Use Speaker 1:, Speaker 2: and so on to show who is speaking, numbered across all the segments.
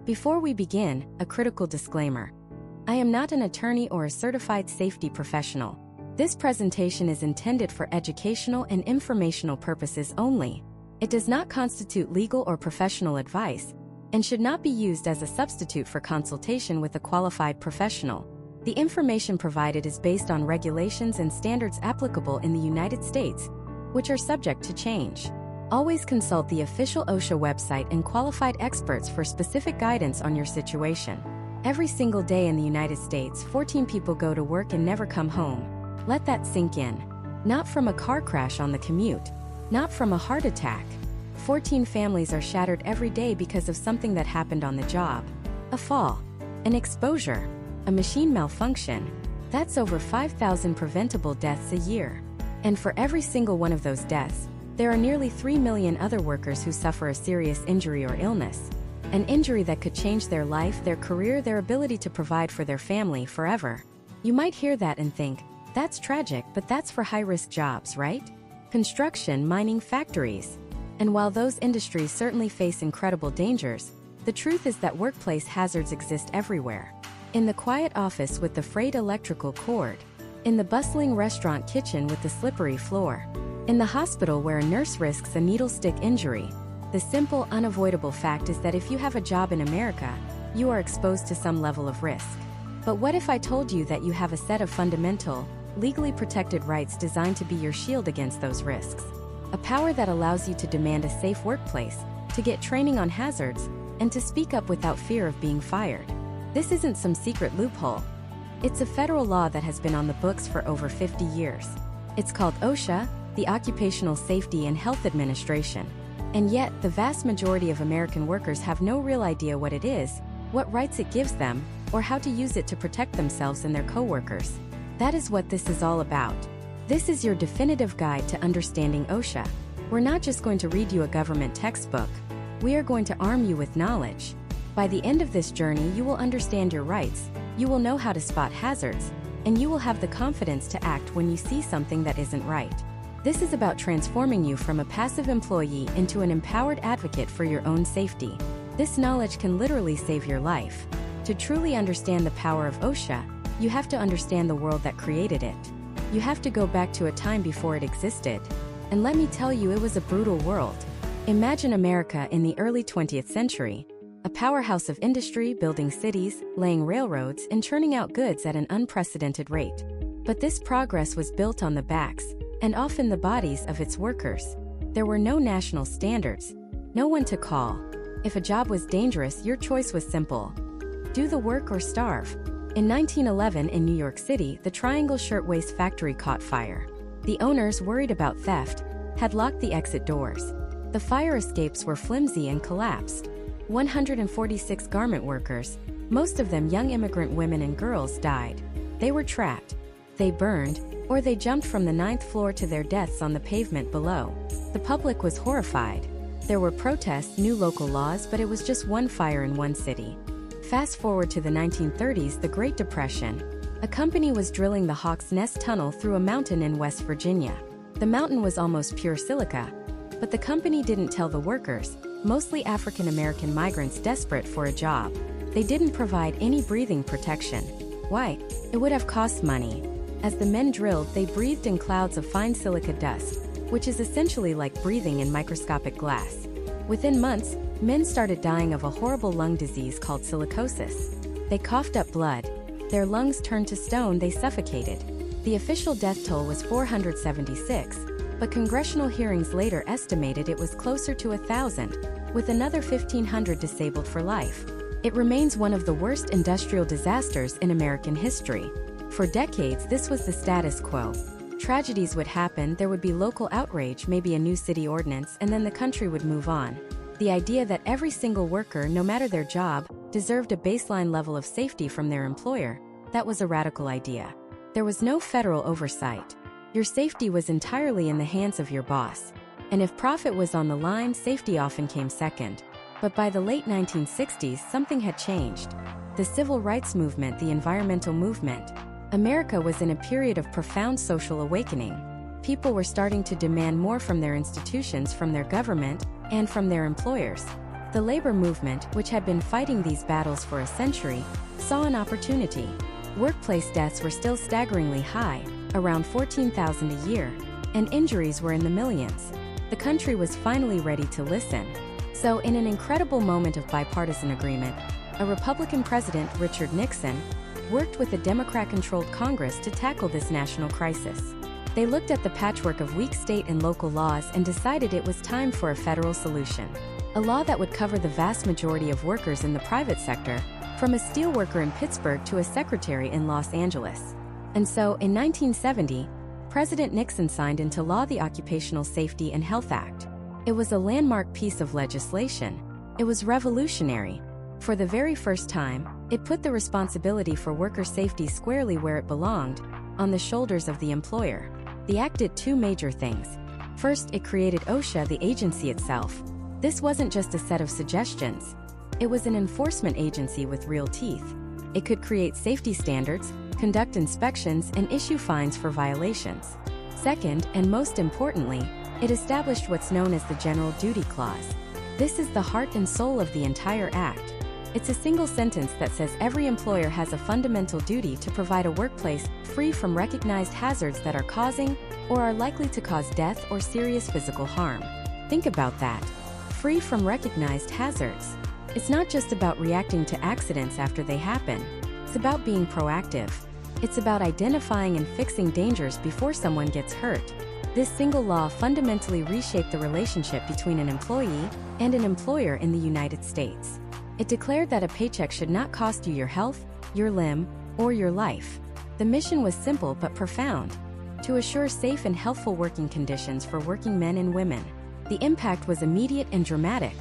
Speaker 1: Before we begin, a critical disclaimer. I am not an attorney or a certified safety professional. This presentation is intended for educational and informational purposes only. It does not constitute legal or professional advice and should not be used as a substitute for consultation with a qualified professional. The information provided is based on regulations and standards applicable in the United States, which are subject to change. Always consult the official OSHA website and qualified experts for specific guidance on your situation. Every single day in the United States, 14 people go to work and never come home. Let that sink in. Not from a car crash on the commute. Not from a heart attack. 14 families are shattered every day because of something that happened on the job. A fall. An exposure. A machine malfunction. That's over 5,000 preventable deaths a year. And for every single one of those deaths, there are nearly 3 million other workers who suffer a serious injury or illness. An injury that could change their life, their career, their ability to provide for their family forever. You might hear that and think, that's tragic, but that's for high-risk jobs, right? Construction, mining, factories. And while those industries certainly face incredible dangers, the truth is that workplace hazards exist everywhere. In the quiet office with the frayed electrical cord. In the bustling restaurant kitchen with the slippery floor. In the hospital where a nurse risks a needle stick injury. The simple, unavoidable fact is that if you have a job in America, you are exposed to some level of risk. But what if I told you that you have a set of fundamental, legally protected rights designed to be your shield against those risks? A power that allows you to demand a safe workplace, to get training on hazards, and to speak up without fear of being fired. This isn't some secret loophole. It's a federal law that has been on the books for over 50 years. It's called OSHA, the Occupational Safety and Health Administration. And yet, the vast majority of American workers have no real idea what it is, what rights it gives them, or how to use it to protect themselves and their coworkers. That is what this is all about. This is your definitive guide to understanding OSHA. We're not just going to read you a government textbook. We are going to arm you with knowledge. By the end of this journey, you will understand your rights, you will know how to spot hazards, and you will have the confidence to act when you see something that isn't right. This is about transforming you from a passive employee into an empowered advocate for your own safety. This knowledge can literally save your life. To truly understand the power of OSHA, you have to understand the world that created it. You have to go back to a time before it existed. And let me tell you, it was a brutal world. Imagine America in the early 20th century. A powerhouse of industry, building cities, laying railroads, and churning out goods at an unprecedented rate. But this progress was built on the backs, and often the bodies, of its workers. There were no national standards, no one to call. If a job was dangerous, your choice was simple. Do the work or starve. In 1911 in New York City, the Triangle Shirtwaist Factory caught fire. The owners, worried about theft, had locked the exit doors. The fire escapes were flimsy and collapsed. 146 garment workers, most of them young immigrant women and girls, died. They were trapped. They burned, or they jumped from the 9th floor to their deaths on the pavement below. The public was horrified. There were protests, new local laws, but it was just one fire in one city. Fast forward to the 1930s, the Great Depression. A company was drilling the Hawk's Nest Tunnel through a mountain in West Virginia. The mountain was almost pure silica, but the company didn't tell the workers, mostly African American migrants desperate for a job. They didn't provide any breathing protection. Why? It would have cost money. As the men drilled, they breathed in clouds of fine silica dust, which is essentially like breathing in microscopic glass. Within months, men started dying of a horrible lung disease called silicosis. They coughed up blood. Their lungs turned to stone, they suffocated. The official death toll was 476, but congressional hearings later estimated it was closer to 1,000, with another 1,500 disabled for life. It remains one of the worst industrial disasters in American history. For decades, this was the status quo. Tragedies would happen, there would be local outrage, maybe a new city ordinance, and then the country would move on. The idea that every single worker, no matter their job, deserved a baseline level of safety from their employer, that was a radical idea. There was no federal oversight. Your safety was entirely in the hands of your boss. And if profit was on the line, safety often came second. But by the late 1960s, something had changed. The civil rights movement, the environmental movement. America was in a period of profound social awakening. People were starting to demand more from their institutions, from their government, and from their employers. The labor movement, which had been fighting these battles for a century, saw an opportunity. Workplace deaths were still staggeringly high, around 14,000 a year, and injuries were in the millions. The country was finally ready to listen. So, in an incredible moment of bipartisan agreement, a Republican president, Richard Nixon, worked with a Democrat-controlled Congress to tackle this national crisis. They looked at the patchwork of weak state and local laws and decided it was time for a federal solution. A law that would cover the vast majority of workers in the private sector, from a steelworker in Pittsburgh to a secretary in Los Angeles. And so, in 1970, President Nixon signed into law the Occupational Safety and Health Act. It was a landmark piece of legislation. It was revolutionary. For the very first time, it put the responsibility for worker safety squarely where it belonged, on the shoulders of the employer. The act did two major things. First, it created OSHA, the agency itself. This wasn't just a set of suggestions. It was an enforcement agency with real teeth. It could create safety standards, conduct inspections, and issue fines for violations. Second, and most importantly, it established what's known as the General Duty Clause. This is the heart and soul of the entire act. It's a single sentence that says every employer has a fundamental duty to provide a workplace free from recognized hazards that are causing or are likely to cause death or serious physical harm. Think about that. Free from recognized hazards. It's not just about reacting to accidents after they happen. It's about being proactive. It's about identifying and fixing dangers before someone gets hurt. This single law fundamentally reshaped the relationship between an employee and an employer in the United States. It declared that a paycheck should not cost you your health, your limb, or your life. The mission was simple but profound: to assure safe and healthful working conditions for working men and women. The impact was immediate and dramatic.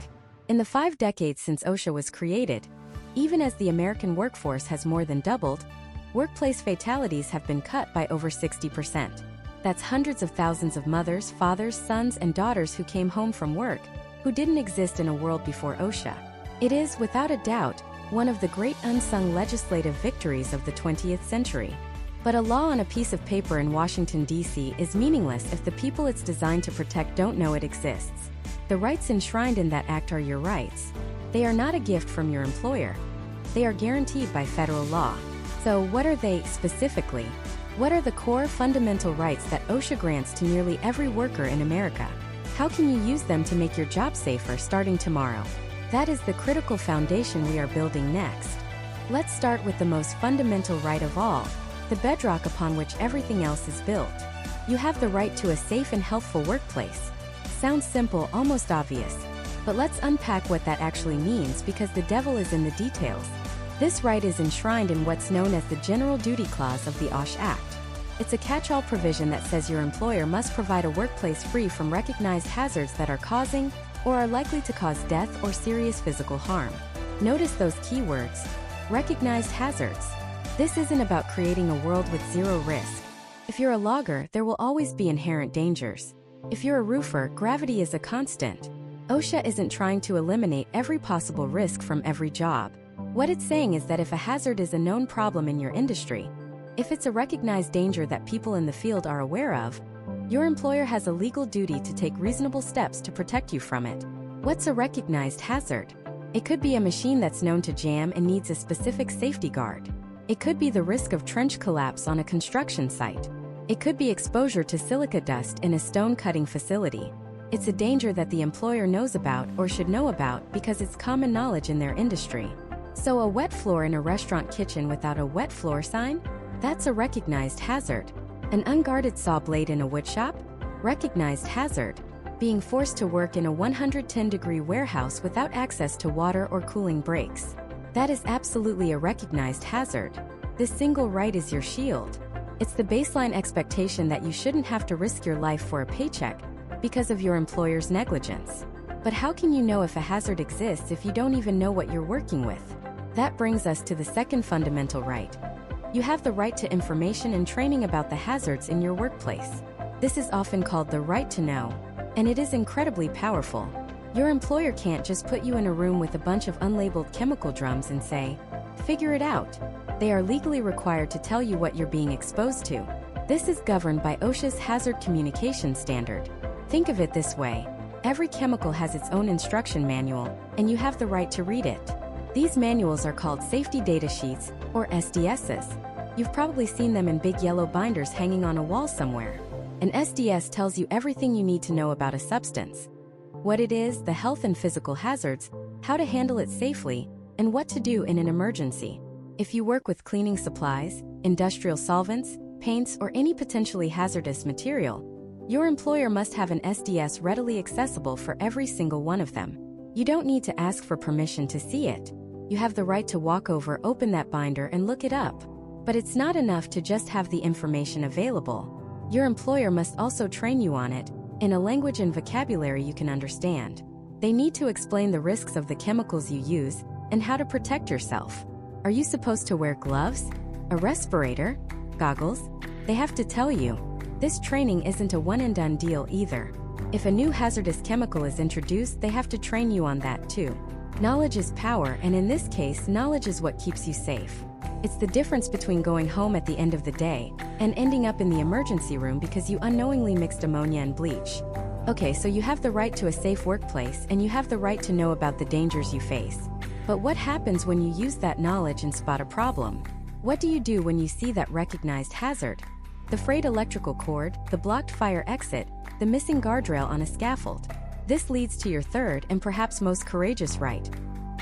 Speaker 1: In the 5 decades since OSHA was created, even as the American workforce has more than doubled, workplace fatalities have been cut by over 60%. That's hundreds of thousands of mothers, fathers, sons, and daughters who came home from work, who didn't exist in a world before OSHA. It is, without a doubt, one of the great unsung legislative victories of the 20th century. But a law on a piece of paper in Washington, D.C. is meaningless if the people it's designed to protect don't know it exists. The rights enshrined in that act are your rights. They are not a gift from your employer. They are guaranteed by federal law. So what are they, specifically? What are the core fundamental rights that OSHA grants to nearly every worker in America? How can you use them to make your job safer starting tomorrow? That is the critical foundation we are building next. Let's start with the most fundamental right of all, the bedrock upon which everything else is built. You have the right to a safe and healthful workplace. Sounds simple, almost obvious. But let's unpack what that actually means, because the devil is in the details. This right is enshrined in what's known as the General Duty Clause of the OSHA Act. It's a catch-all provision that says your employer must provide a workplace free from recognized hazards that are causing or are likely to cause death or serious physical harm. Notice those keywords: recognized hazards. This isn't about creating a world with zero risk. If you're a logger, there will always be inherent dangers. If you're a roofer, gravity is a constant. OSHA isn't trying to eliminate every possible risk from every job. What it's saying is that if a hazard is a known problem in your industry, if it's a recognized danger that people in the field are aware of, your employer has a legal duty to take reasonable steps to protect you from it. What's a recognized hazard? It could be a machine that's known to jam and needs a specific safety guard. It could be the risk of trench collapse on a construction site. It could be exposure to silica dust in a stone cutting facility. It's a danger that the employer knows about or should know about because it's common knowledge in their industry. So a wet floor in a restaurant kitchen without a wet floor sign? That's a recognized hazard. An unguarded saw blade in a woodshop? Recognized hazard. Being forced to work in a 110-degree warehouse without access to water or cooling breaks. That is absolutely a recognized hazard. This single right is your shield. It's the baseline expectation that you shouldn't have to risk your life for a paycheck because of your employer's negligence. But how can you know if a hazard exists if you don't even know what you're working with? That brings us to the second fundamental right. You have the right to information and training about the hazards in your workplace. This is often called the right to know, and it is incredibly powerful. Your employer can't just put you in a room with a bunch of unlabeled chemical drums and say, "Figure it out." They are legally required to tell you what you're being exposed to. This is governed by OSHA's Hazard Communication Standard. Think of it this way. Every chemical has its own instruction manual, and you have the right to read it. These manuals are called safety data sheets, or SDSs. You've probably seen them in big yellow binders hanging on a wall somewhere. An SDS tells you everything you need to know about a substance. What it is, the health and physical hazards, how to handle it safely, and what to do in an emergency. If you work with cleaning supplies, industrial solvents, paints, or any potentially hazardous material, your employer must have an SDS readily accessible for every single one of them. You don't need to ask for permission to see it. You have the right to walk over, open that binder, and look it up. But it's not enough to just have the information available. Your employer must also train you on it, in a language and vocabulary you can understand. They need to explain the risks of the chemicals you use, and how to protect yourself. Are you supposed to wear gloves? A respirator? Goggles? They have to tell you. This training isn't a one-and-done deal either. If a new hazardous chemical is introduced, they have to train you on that too. Knowledge is power, and in this case, knowledge is what keeps you safe. It's the difference between going home at the end of the day and ending up in the emergency room because you unknowingly mixed ammonia and bleach. Okay, so you have the right to a safe workplace, and you have the right to know about the dangers you face. But what happens when you use that knowledge and spot a problem? What do you do when you see that recognized hazard? The frayed electrical cord, the blocked fire exit, the missing guardrail on a scaffold. This leads to your third and perhaps most courageous right.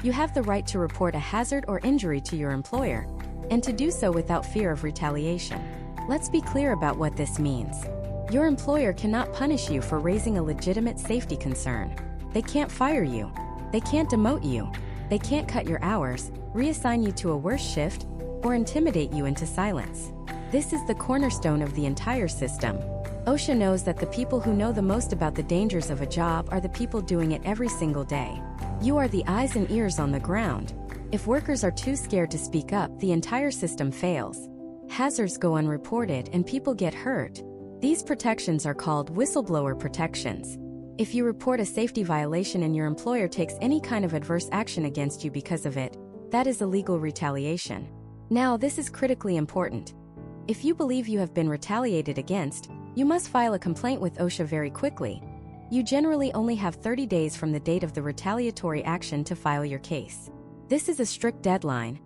Speaker 1: You have the right to report a hazard or injury to your employer, and to do so without fear of retaliation. Let's be clear about what this means. Your employer cannot punish you for raising a legitimate safety concern. They can't fire you. They can't demote you. They can't cut your hours, reassign you to a worse shift, or intimidate you into silence. This is the cornerstone of the entire system. OSHA knows that the people who know the most about the dangers of a job are the people doing it every single day. You are the eyes and ears on the ground. If workers are too scared to speak up, the entire system fails. Hazards go unreported and people get hurt. These protections are called whistleblower protections. If you report a safety violation and your employer takes any kind of adverse action against you because of it, that is illegal retaliation. Now, this is critically important. If you believe you have been retaliated against, you must file a complaint with OSHA very quickly. You generally only have 30 days from the date of the retaliatory action to file your case. This is a strict deadline,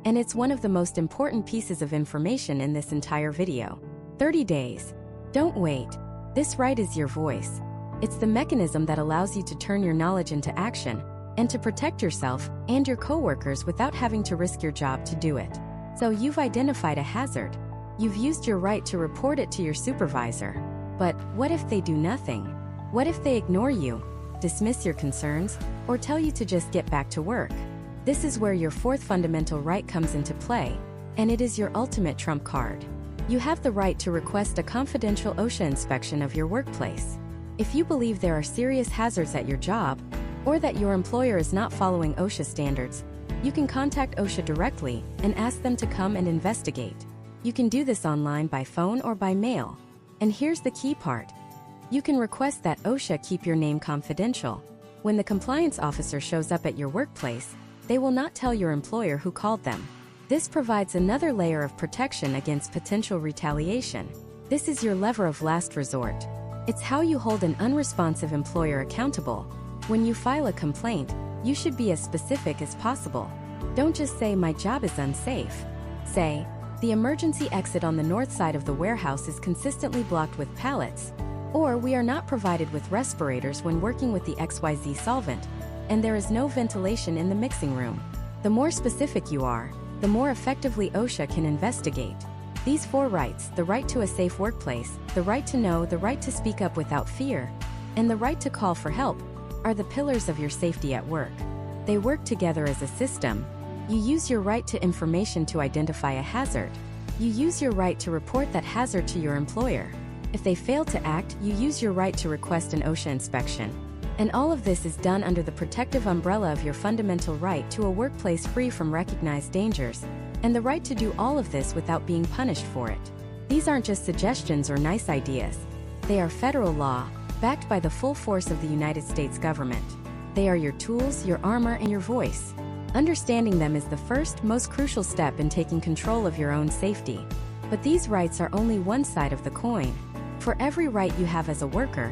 Speaker 1: and it's one of the most important pieces of information in this entire video. 30 days. Don't wait. This right is your voice. It's the mechanism that allows you to turn your knowledge into action, and to protect yourself and your coworkers without having to risk your job to do it. So you've identified a hazard. You've used your right to report it to your supervisor. But what if they do nothing? What if they ignore you, dismiss your concerns, or tell you to just get back to work? This is where your fourth fundamental right comes into play, and it is your ultimate trump card. You have the right to request a confidential OSHA inspection of your workplace. If you believe there are serious hazards at your job, or that your employer is not following OSHA standards, you can contact OSHA directly and ask them to come and investigate. You can do this online by phone or by mail. And here's the key part. You can request that OSHA keep your name confidential. When the compliance officer shows up at your workplace, they will not tell your employer who called them. This provides another layer of protection against potential retaliation. This is your lever of last resort. It's how you hold an unresponsive employer accountable. When you file a complaint, you should be as specific as possible. Don't just say, "My job is unsafe." Say, "The emergency exit on the north side of the warehouse is consistently blocked with pallets," or "We are not provided with respirators when working with the XYZ solvent, and there is no ventilation in the mixing room." The more specific you are, the more effectively OSHA can investigate. These four rights, the right to a safe workplace, the right to know, the right to speak up without fear, and the right to call for help, are the pillars of your safety at work. They work together as a system. You use your right to information to identify a hazard. You use your right to report that hazard to your employer. If they fail to act, you use your right to request an OSHA inspection. And all of this is done under the protective umbrella of your fundamental right to a workplace free from recognized dangers, and the right to do all of this without being punished for it. These aren't just suggestions or nice ideas. They are federal law, backed by the full force of the United States government. They are your tools, your armor, and your voice. Understanding them is the first, most crucial step in taking control of your own safety. But these rights are only one side of the coin. For every right you have as a worker,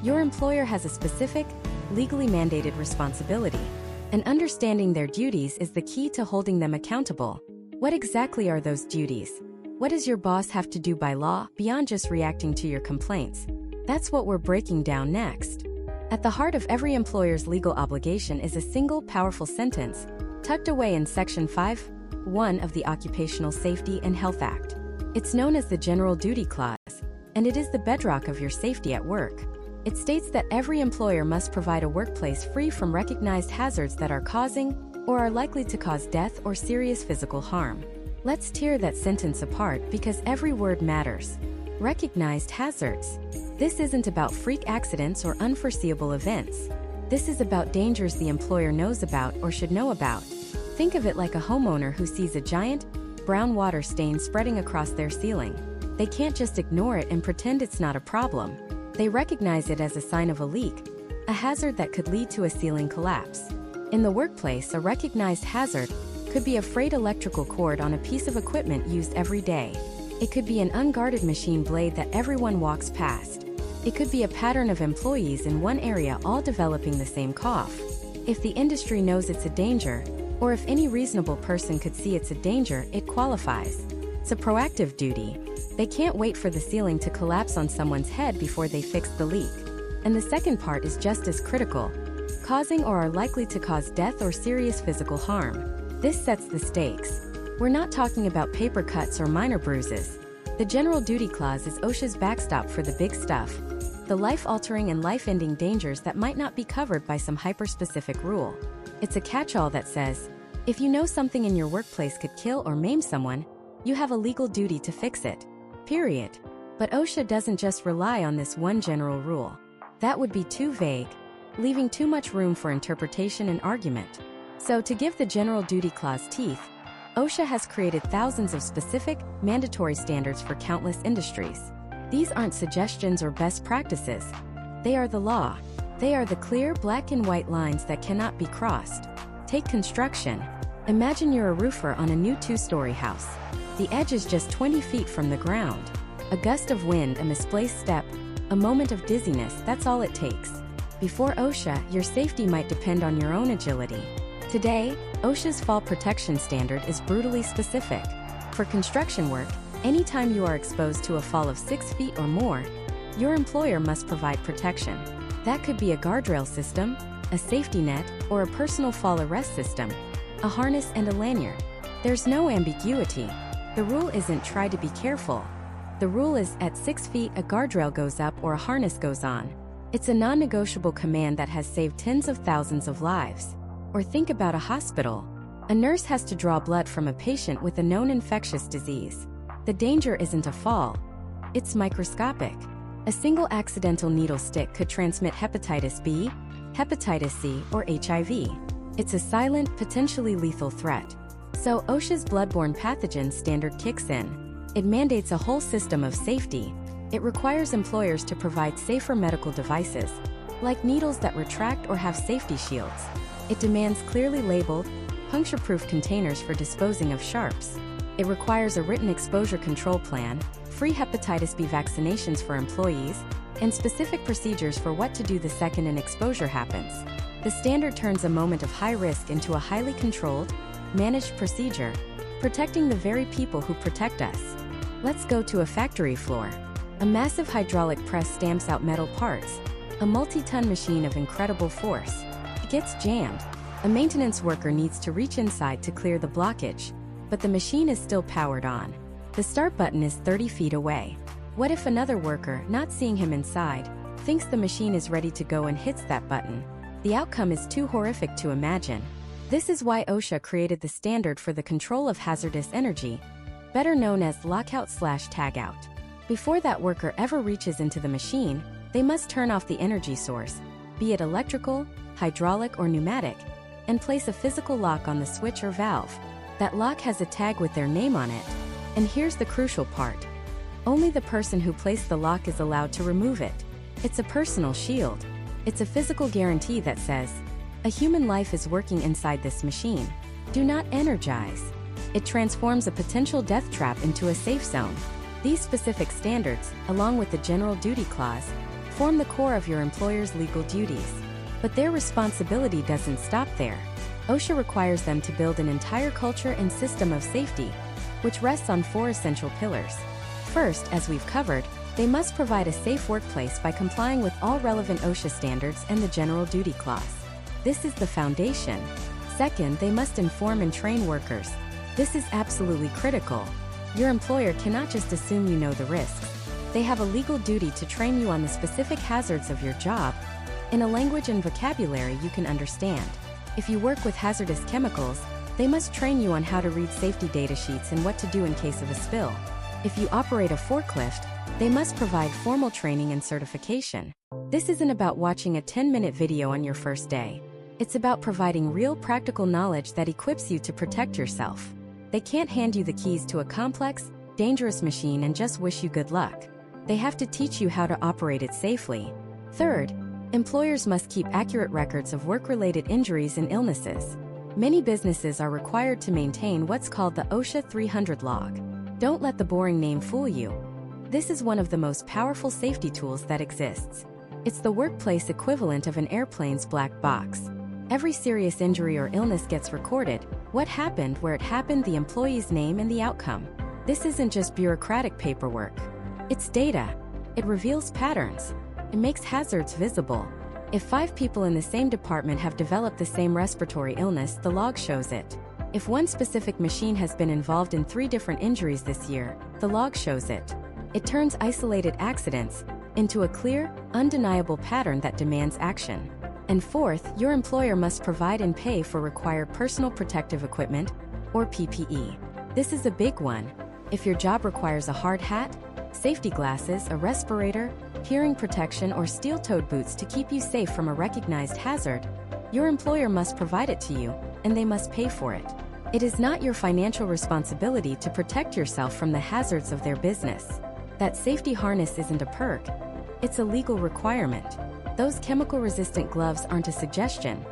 Speaker 1: Your employer has a specific, legally mandated responsibility, and understanding their duties is the key to holding them accountable. What exactly are those duties? What does your boss have to do by law, beyond just reacting to your complaints? That's what we're breaking down next. At the heart of every employer's legal obligation is a single, powerful sentence, tucked away in Section 5(1) of the Occupational Safety and Health Act. It's known as the General Duty Clause, and it is the bedrock of your safety at work. It states that every employer must provide a workplace free from recognized hazards that are causing or are likely to cause death or serious physical harm. Let's tear that sentence apart because every word matters. Recognized hazards. This isn't about freak accidents or unforeseeable events. This is about dangers the employer knows about or should know about. Think of it like a homeowner who sees a giant, brown water stain spreading across their ceiling. They can't just ignore it and pretend it's not a problem. They recognize it as a sign of a leak, a hazard that could lead to a ceiling collapse. In the workplace, a recognized hazard could be a frayed electrical cord on a piece of equipment used every day. It could be an unguarded machine blade that everyone walks past. It could be a pattern of employees in one area all developing the same cough. If the industry knows it's a danger, or if any reasonable person could see it's a danger, it qualifies. It's a proactive duty. They can't wait for the ceiling to collapse on someone's head before they fix the leak. And the second part is just as critical, causing or are likely to cause death or serious physical harm. This sets the stakes. We're not talking about paper cuts or minor bruises. The General Duty Clause is OSHA's backstop for the big stuff, the life-altering and life-ending dangers that might not be covered by some hyper-specific rule. It's a catch-all that says, if you know something in your workplace could kill or maim someone, you have a legal duty to fix it. Period. But OSHA doesn't just rely on this one general rule. That would be too vague, leaving too much room for interpretation and argument. So to give the General Duty Clause teeth, OSHA has created thousands of specific, mandatory standards for countless industries. These aren't suggestions or best practices. They are the law. They are the clear black and white lines that cannot be crossed. Take construction. Imagine you're a roofer on a new 2-story house. The edge is just 20 feet from the ground. A gust of wind, a misplaced step, a moment of dizziness, that's all it takes. Before OSHA, your safety might depend on your own agility. Today, OSHA's fall protection standard is brutally specific. For construction work, anytime you are exposed to a fall of 6 feet or more, your employer must provide protection. That could be a guardrail system, a safety net, or a personal fall arrest system, a harness and a lanyard. There's no ambiguity. The rule isn't try to be careful. The rule is at 6 feet a guardrail goes up or a harness goes on. It's a non-negotiable command that has saved tens of thousands of lives. Or think about a hospital. A nurse has to draw blood from a patient with a known infectious disease. The danger isn't a fall. It's microscopic. A single accidental needle stick could transmit hepatitis B, hepatitis C, or HIV. It's a silent, potentially lethal threat. So OSHA's bloodborne pathogen standard kicks in. It mandates a whole system of safety. It requires employers to provide safer medical devices, like needles that retract or have safety shields. It demands clearly labeled, puncture-proof containers for disposing of sharps. It requires a written exposure control plan, free hepatitis B vaccinations for employees, and specific procedures for what to do the second an exposure happens. The standard turns a moment of high risk into a highly controlled, managed procedure, protecting the very people who protect us. Let's go to a factory floor. A massive hydraulic press stamps out metal parts, a multi-ton machine of incredible force. It gets jammed. A maintenance worker needs to reach inside to clear the blockage, but the machine is still powered on. The start button is 30 feet away. What if another worker, not seeing him inside, thinks the machine is ready to go and hits that button? The outcome is too horrific to imagine. This is why OSHA created the standard for the control of hazardous energy, better known as lockout/tagout. Before that worker ever reaches into the machine, they must turn off the energy source, be it electrical, hydraulic, or pneumatic, and place a physical lock on the switch or valve. That lock has a tag with their name on it. And here's the crucial part. Only the person who placed the lock is allowed to remove it. It's a personal shield. It's a physical guarantee that says, a human life is working inside this machine. Do not energize. It transforms a potential death trap into a safe zone. These specific standards, along with the General Duty Clause, form the core of your employer's legal duties. But their responsibility doesn't stop there. OSHA requires them to build an entire culture and system of safety, which rests on 4 essential pillars. First, as we've covered, they must provide a safe workplace by complying with all relevant OSHA standards and the General Duty Clause. This is the foundation. Second, they must inform and train workers. This is absolutely critical. Your employer cannot just assume you know the risks. They have a legal duty to train you on the specific hazards of your job, in a language and vocabulary you can understand. If you work with hazardous chemicals, they must train you on how to read safety data sheets and what to do in case of a spill. If you operate a forklift, they must provide formal training and certification. This isn't about watching a 10-minute video on your first day. It's about providing real practical knowledge that equips you to protect yourself. They can't hand you the keys to a complex, dangerous machine and just wish you good luck. They have to teach you how to operate it safely. Third, employers must keep accurate records of work-related injuries and illnesses. Many businesses are required to maintain what's called the OSHA 300 log. Don't let the boring name fool you. This is one of the most powerful safety tools that exists. It's the workplace equivalent of an airplane's black box. Every serious injury or illness gets recorded, what happened, where it happened, the employee's name and the outcome. This isn't just bureaucratic paperwork. It's data. It reveals patterns. It makes hazards visible. If 5 people in the same department have developed the same respiratory illness, the log shows it. If one specific machine has been involved in 3 different injuries this year, the log shows it. It turns isolated accidents into a clear, undeniable pattern that demands action. And fourth, your employer must provide and pay for required personal protective equipment, or PPE. This is a big one. If your job requires a hard hat, safety glasses, a respirator, hearing protection, or steel-toed boots to keep you safe from a recognized hazard, your employer must provide it to you, and they must pay for it. It is not your financial responsibility to protect yourself from the hazards of their business. That safety harness isn't a perk. It's a legal requirement. Those chemical-resistant gloves aren't a suggestion.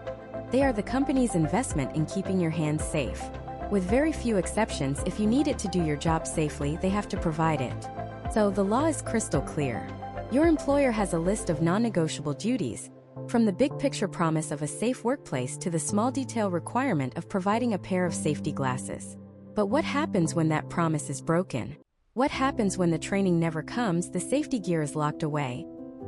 Speaker 1: They are the company's investment in keeping your hands safe. With very few exceptions, if you need it to do your job safely, they have to provide it. So the law is crystal clear. Your employer has a list of non-negotiable duties, from the big-picture promise of a safe workplace to the small detail requirement of providing a pair of safety glasses. But what happens when that promise is broken? What happens when the training never comes, the safety gear is locked away,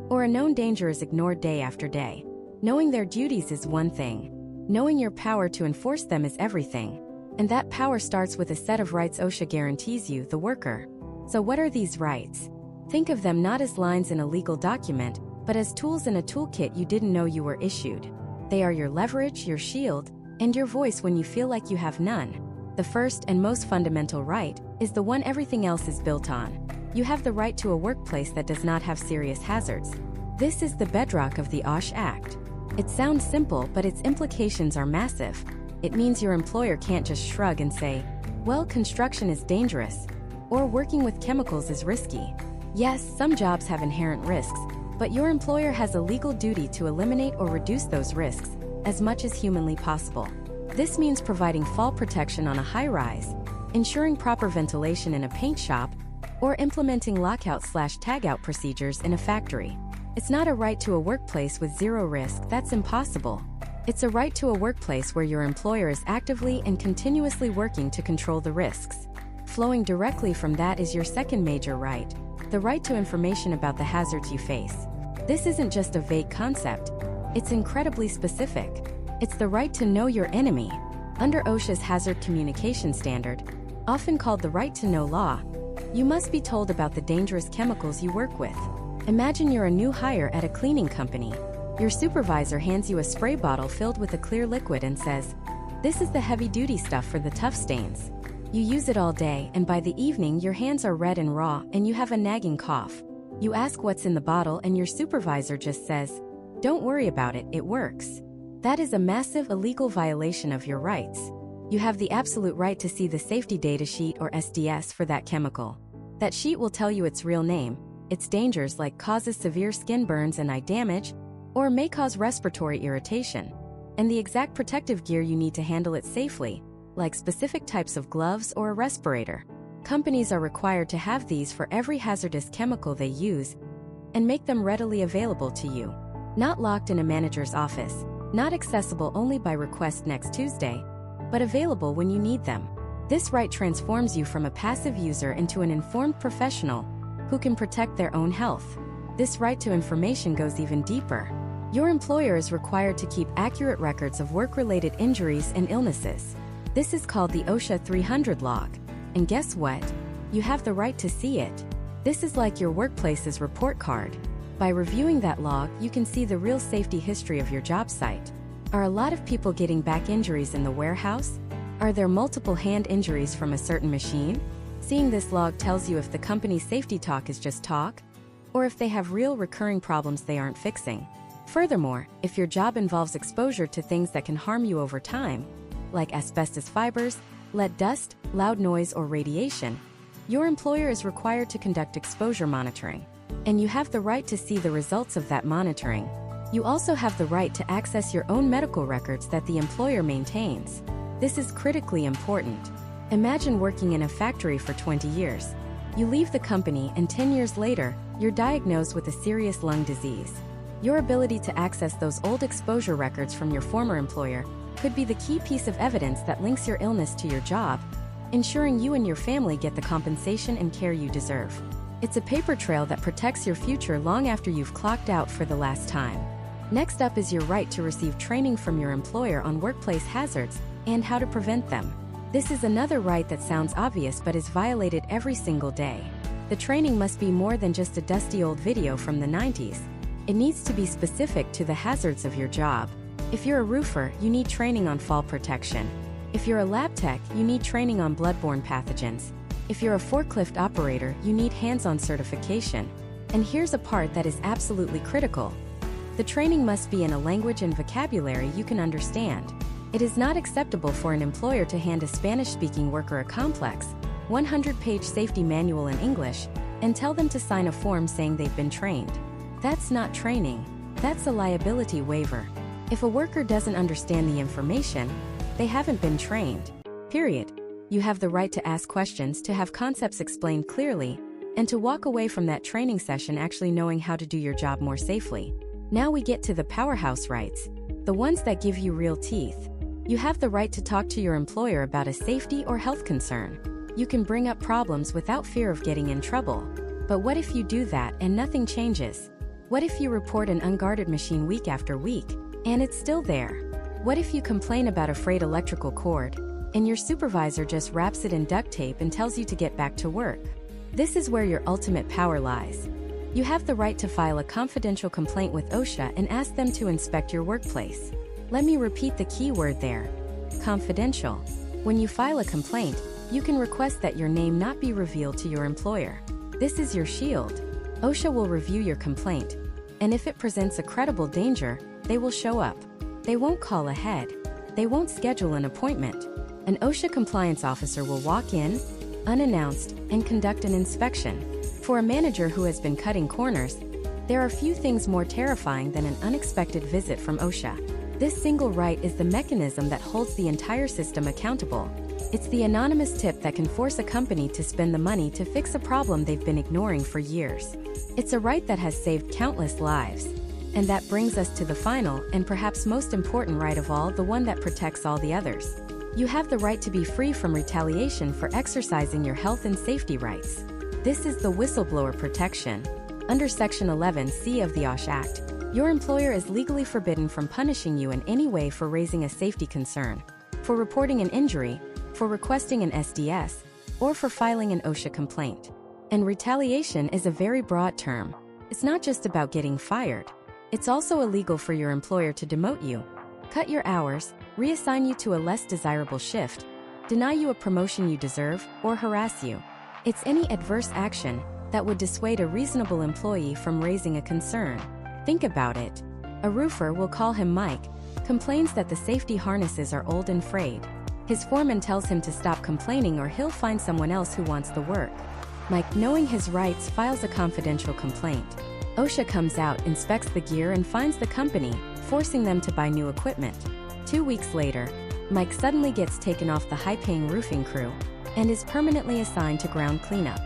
Speaker 1: or a known danger is ignored day after day? Knowing their duties is one thing. Knowing your power to enforce them is everything. And that power starts with a set of rights OSHA guarantees you, the worker. So what are these rights? Think of them not as lines in a legal document, but as tools in a toolkit you didn't know you were issued. They are your leverage, your shield, and your voice when you feel like you have none. The first and most fundamental right is the one everything else is built on. You have the right to a workplace that does not have serious hazards. This is the bedrock of the OSHA Act. It sounds simple, but its implications are massive. It means your employer can't just shrug and say, well, construction is dangerous, or working with chemicals is risky. Yes, some jobs have inherent risks, but your employer has a legal duty to eliminate or reduce those risks as much as humanly possible. This means providing fall protection on a high-rise, ensuring proper ventilation in a paint shop, or implementing lockout/tagout procedures in a factory. It's not a right to a workplace with zero risk. That's impossible. It's a right to a workplace where your employer is actively and continuously working to control the risks. Flowing directly from that is your second major right, the right to information about the hazards you face. This isn't just a vague concept. It's incredibly specific. It's the right to know your enemy. Under OSHA's Hazard Communication Standard, often called the Right to Know law, you must be told about the dangerous chemicals you work with. Imagine you're a new hire at a cleaning company. Your supervisor hands you a spray bottle filled with a clear liquid and says, "This is the heavy-duty stuff for the tough stains." You use it all day, and by the evening your hands are red and raw and you have a nagging cough. You ask what's in the bottle and your supervisor just says, "Don't worry about it, it works." That is a massive illegal violation of your rights. You have the absolute right to see the safety data sheet, or SDS, for that chemical. That sheet will tell you its real name, its dangers like causes severe skin burns and eye damage, or may cause respiratory irritation, and the exact protective gear you need to handle it safely, like specific types of gloves or a respirator. Companies are required to have these for every hazardous chemical they use, and make them readily available to you. Not locked in a manager's office, not accessible only by request next Tuesday, but available when you need them. This right transforms you from a passive user into an informed professional who can protect their own health. This right to information goes even deeper. Your employer is required to keep accurate records of work-related injuries and illnesses. This is called the OSHA 300 log. And guess what? You have the right to see it. This is like your workplace's report card. By reviewing that log, you can see the real safety history of your job site. Are a lot of people getting back injuries in the warehouse? Are there multiple hand injuries from a certain machine? Seeing this log tells you if the company's safety talk is just talk, or if they have real recurring problems they aren't fixing. Furthermore, if your job involves exposure to things that can harm you over time, like asbestos fibers, lead dust, loud noise, or radiation, your employer is required to conduct exposure monitoring. And you have the right to see the results of that monitoring. You also have the right to access your own medical records that the employer maintains. This is critically important. Imagine working in a factory for 20 years. You leave the company and 10 years later, you're diagnosed with a serious lung disease. Your ability to access those old exposure records from your former employer could be the key piece of evidence that links your illness to your job, ensuring you and your family get the compensation and care you deserve. It's a paper trail that protects your future long after you've clocked out for the last time. Next up is your right to receive training from your employer on workplace hazards and how to prevent them. This is another right that sounds obvious but is violated every single day. The training must be more than just a dusty old video from the 90s. It needs to be specific to the hazards of your job. If you're a roofer, you need training on fall protection. If you're a lab tech, you need training on bloodborne pathogens. If you're a forklift operator, you need hands-on certification. And here's a part that is absolutely critical. The training must be in a language and vocabulary you can understand. It is not acceptable for an employer to hand a Spanish-speaking worker a complex, 100-page safety manual in English, and tell them to sign a form saying they've been trained. That's not training. That's a liability waiver. If a worker doesn't understand the information, they haven't been trained. Period. You have the right to ask questions, to have concepts explained clearly, and to walk away from that training session actually knowing how to do your job more safely. Now we get to the powerhouse rights, the ones that give you real teeth. You have the right to talk to your employer about a safety or health concern. You can bring up problems without fear of getting in trouble. But what if you do that and nothing changes? What if you report an unguarded machine week after week, and it's still there? What if you complain about a frayed electrical cord, and your supervisor just wraps it in duct tape and tells you to get back to work? This is where your ultimate power lies. You have the right to file a confidential complaint with OSHA and ask them to inspect your workplace. Let me repeat the key word there: confidential. When you file a complaint, you can request that your name not be revealed to your employer. This is your shield. OSHA will review your complaint, and if it presents a credible danger, they will show up. They won't call ahead. They won't schedule an appointment. An OSHA compliance officer will walk in, unannounced, and conduct an inspection. For a manager who has been cutting corners, there are few things more terrifying than an unexpected visit from OSHA. This single right is the mechanism that holds the entire system accountable. It's the anonymous tip that can force a company to spend the money to fix a problem they've been ignoring for years. It's a right that has saved countless lives. And that brings us to the final, and perhaps most important right of all, the one that protects all the others. You have the right to be free from retaliation for exercising your health and safety rights. This is the whistleblower protection. Under Section 11C of the OSHA Act, your employer is legally forbidden from punishing you in any way for raising a safety concern, for reporting an injury, for requesting an SDS, or for filing an OSHA complaint. And retaliation is a very broad term. It's not just about getting fired. It's also illegal for your employer to demote you, cut your hours, reassign you to a less desirable shift, deny you a promotion you deserve, or harass you. It's any adverse action that would dissuade a reasonable employee from raising a concern. Think about it. A roofer, will call him Mike, complains that the safety harnesses are old and frayed. His foreman tells him to stop complaining or he'll find someone else who wants the work. Mike, knowing his rights, files a confidential complaint. OSHA comes out, inspects the gear, and fines the company, forcing them to buy new equipment. 2 weeks later, Mike suddenly gets taken off the high-paying roofing crew and is permanently assigned to ground cleanup.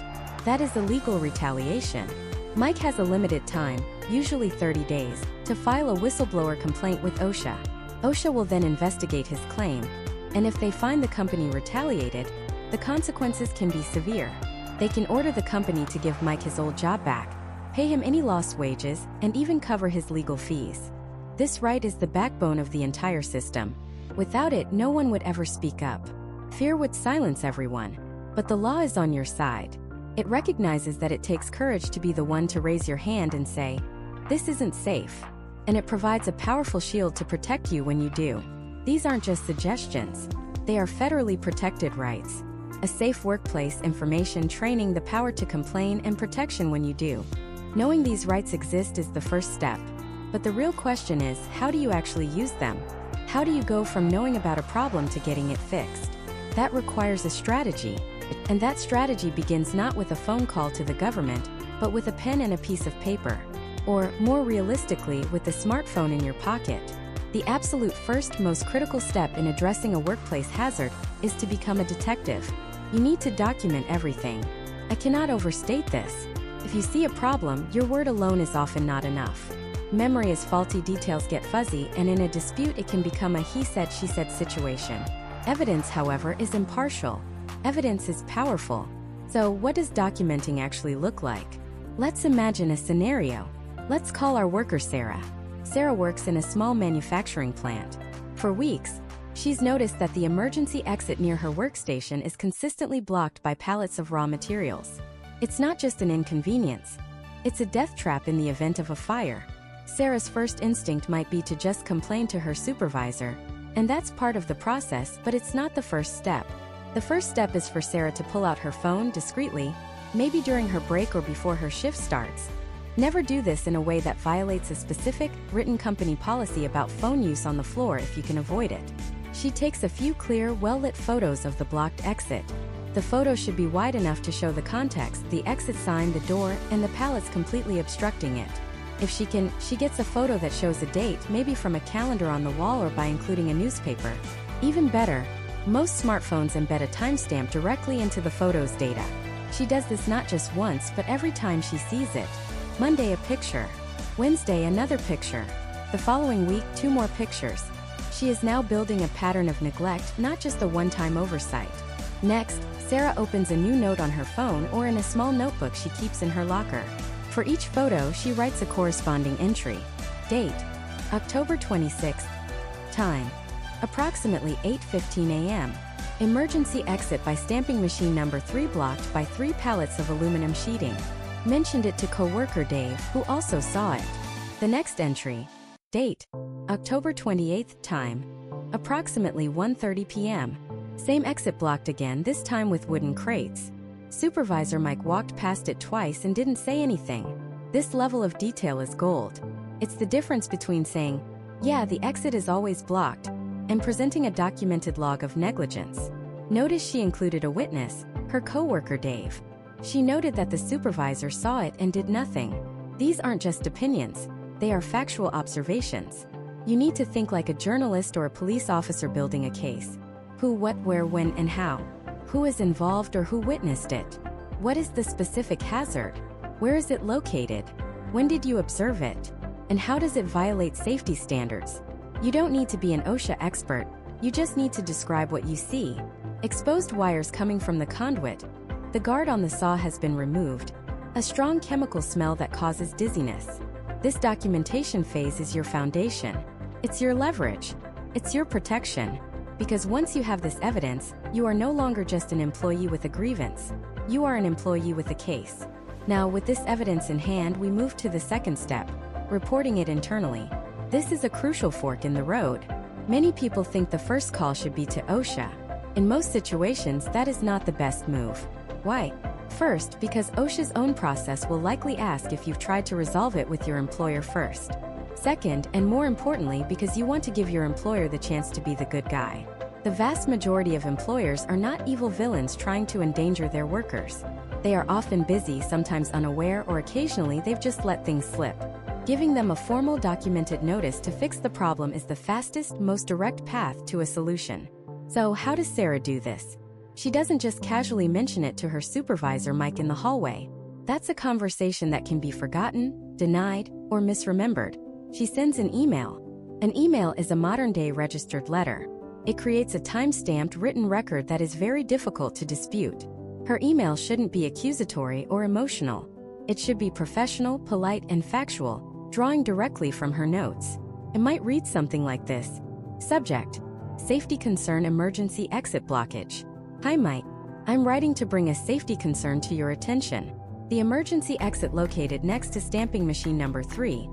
Speaker 1: That is illegal retaliation. Mike has a limited time, usually 30 days, to file a whistleblower complaint with OSHA. OSHA will then investigate his claim, and if they find the company retaliated, the consequences can be severe. They can order the company to give Mike his old job back, pay him any lost wages, and even cover his legal fees. This right is the backbone of the entire system. Without it, no one would ever speak up. Fear would silence everyone. But the law is on your side. It recognizes that it takes courage to be the one to raise your hand and say, "This isn't safe." And it provides a powerful shield to protect you when you do. These aren't just suggestions. They are federally protected rights. A safe workplace, information, training, the power to complain, and protection when you do. Knowing these rights exist is the first step. But the real question is, how do you actually use them? How do you go from knowing about a problem to getting it fixed? That requires a strategy. And that strategy begins not with a phone call to the government, but with a pen and a piece of paper. Or, more realistically, with the smartphone in your pocket. The absolute first, most critical step in addressing a workplace hazard is to become a detective. You need to document everything. I cannot overstate this. If you see a problem, your word alone is often not enough. Memory is faulty, details get fuzzy, and in a dispute it can become a he said, she said situation. Evidence, however, is impartial. Evidence is powerful. So, what does documenting actually look like? Let's imagine a scenario. Let's call our worker Sarah. Sarah works in a small manufacturing plant. For weeks, she's noticed that the emergency exit near her workstation is consistently blocked by pallets of raw materials. It's not just an inconvenience. It's a death trap in the event of a fire. Sarah's first instinct might be to just complain to her supervisor, and that's part of the process, but it's not the first step. The first step is for Sarah to pull out her phone discreetly, maybe during her break or before her shift starts. Never do this in a way that violates a specific, written company policy about phone use on the floor if you can avoid it. She takes a few clear, well-lit photos of the blocked exit. The photo should be wide enough to show the context, the exit sign, the door, and the pallets completely obstructing it. If she can, she gets a photo that shows a date, maybe from a calendar on the wall or by including a newspaper. Even better, most smartphones embed a timestamp directly into the photo's data. She does this not just once, but every time she sees it. Monday, a picture. Wednesday, another picture. The following week, 2 more pictures. She is now building a pattern of neglect, not just a one-time oversight. Next, Sarah opens a new note on her phone or in a small notebook she keeps in her locker. For each photo, she writes a corresponding entry. Date: October 26th. Time: approximately 8:15 a.m. Emergency exit by stamping machine number 3 blocked by 3 pallets of aluminum sheeting. Mentioned it to coworker Dave, who also saw it. The next entry. Date: October 28th. Time: approximately 1:30 p.m. Same exit blocked again, this time with wooden crates. Supervisor Mike walked past it twice and didn't say anything. This level of detail is gold. It's the difference between saying, "Yeah, the exit is always blocked," and presenting a documented log of negligence. Notice she included a witness, her coworker Dave. She noted that the supervisor saw it and did nothing. These aren't just opinions, they are factual observations. You need to think like a journalist or a police officer building a case. Who, what, where, when, and how. Who is involved or who witnessed it? What is the specific hazard? Where is it located? When did you observe it? And how does it violate safety standards? You don't need to be an OSHA expert, you just need to describe what you see. Exposed wires coming from the conduit. The guard on the saw has been removed. A strong chemical smell that causes dizziness. This documentation phase is your foundation. It's your leverage. It's your protection. Because once you have this evidence, you are no longer just an employee with a grievance. You are an employee with a case. Now, with this evidence in hand, we move to the second step, reporting it internally. This is a crucial fork in the road. Many people think the first call should be to OSHA. In most situations, that is not the best move. Why? First, because OSHA's own process will likely ask if you've tried to resolve it with your employer first. Second, and more importantly, because you want to give your employer the chance to be the good guy. The vast majority of employers are not evil villains trying to endanger their workers. They are often busy, sometimes unaware, or occasionally they've just let things slip. Giving them a formal documented notice to fix the problem is the fastest, most direct path to a solution. So, how does Sarah do this? She doesn't just casually mention it to her supervisor Mike in the hallway. That's a conversation that can be forgotten, denied, or misremembered. She sends an email. An email is a modern-day registered letter. It creates a time-stamped written record that is very difficult to dispute. Her email shouldn't be accusatory or emotional. It should be professional, polite, and factual, drawing directly from her notes. It might read something like this. Subject: Safety concern, emergency exit blockage. Hi Mike. I'm writing to bring a safety concern to your attention. The emergency exit located next to stamping machine number 3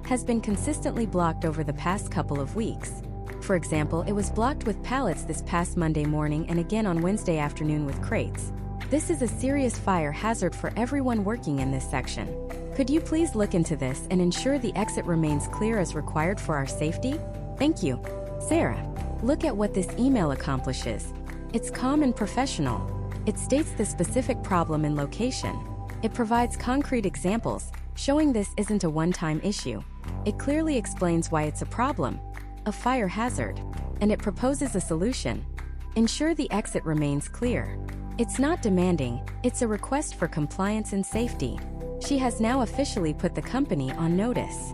Speaker 1: has been consistently blocked over the past couple of weeks. For example, it was blocked with pallets this past Monday morning and again on Wednesday afternoon with crates. This is a serious fire hazard for everyone working in this section. Could you please look into this and ensure the exit remains clear as required for our safety? Thank you. Sarah. Look at what this email accomplishes. It's calm and professional. It states the specific problem and location. It provides concrete examples, showing this isn't a one-time issue. It clearly explains why it's a problem, a fire hazard, and it proposes a solution. Ensure the exit remains clear. It's not demanding, it's a request for compliance and safety. She has now officially put the company on notice.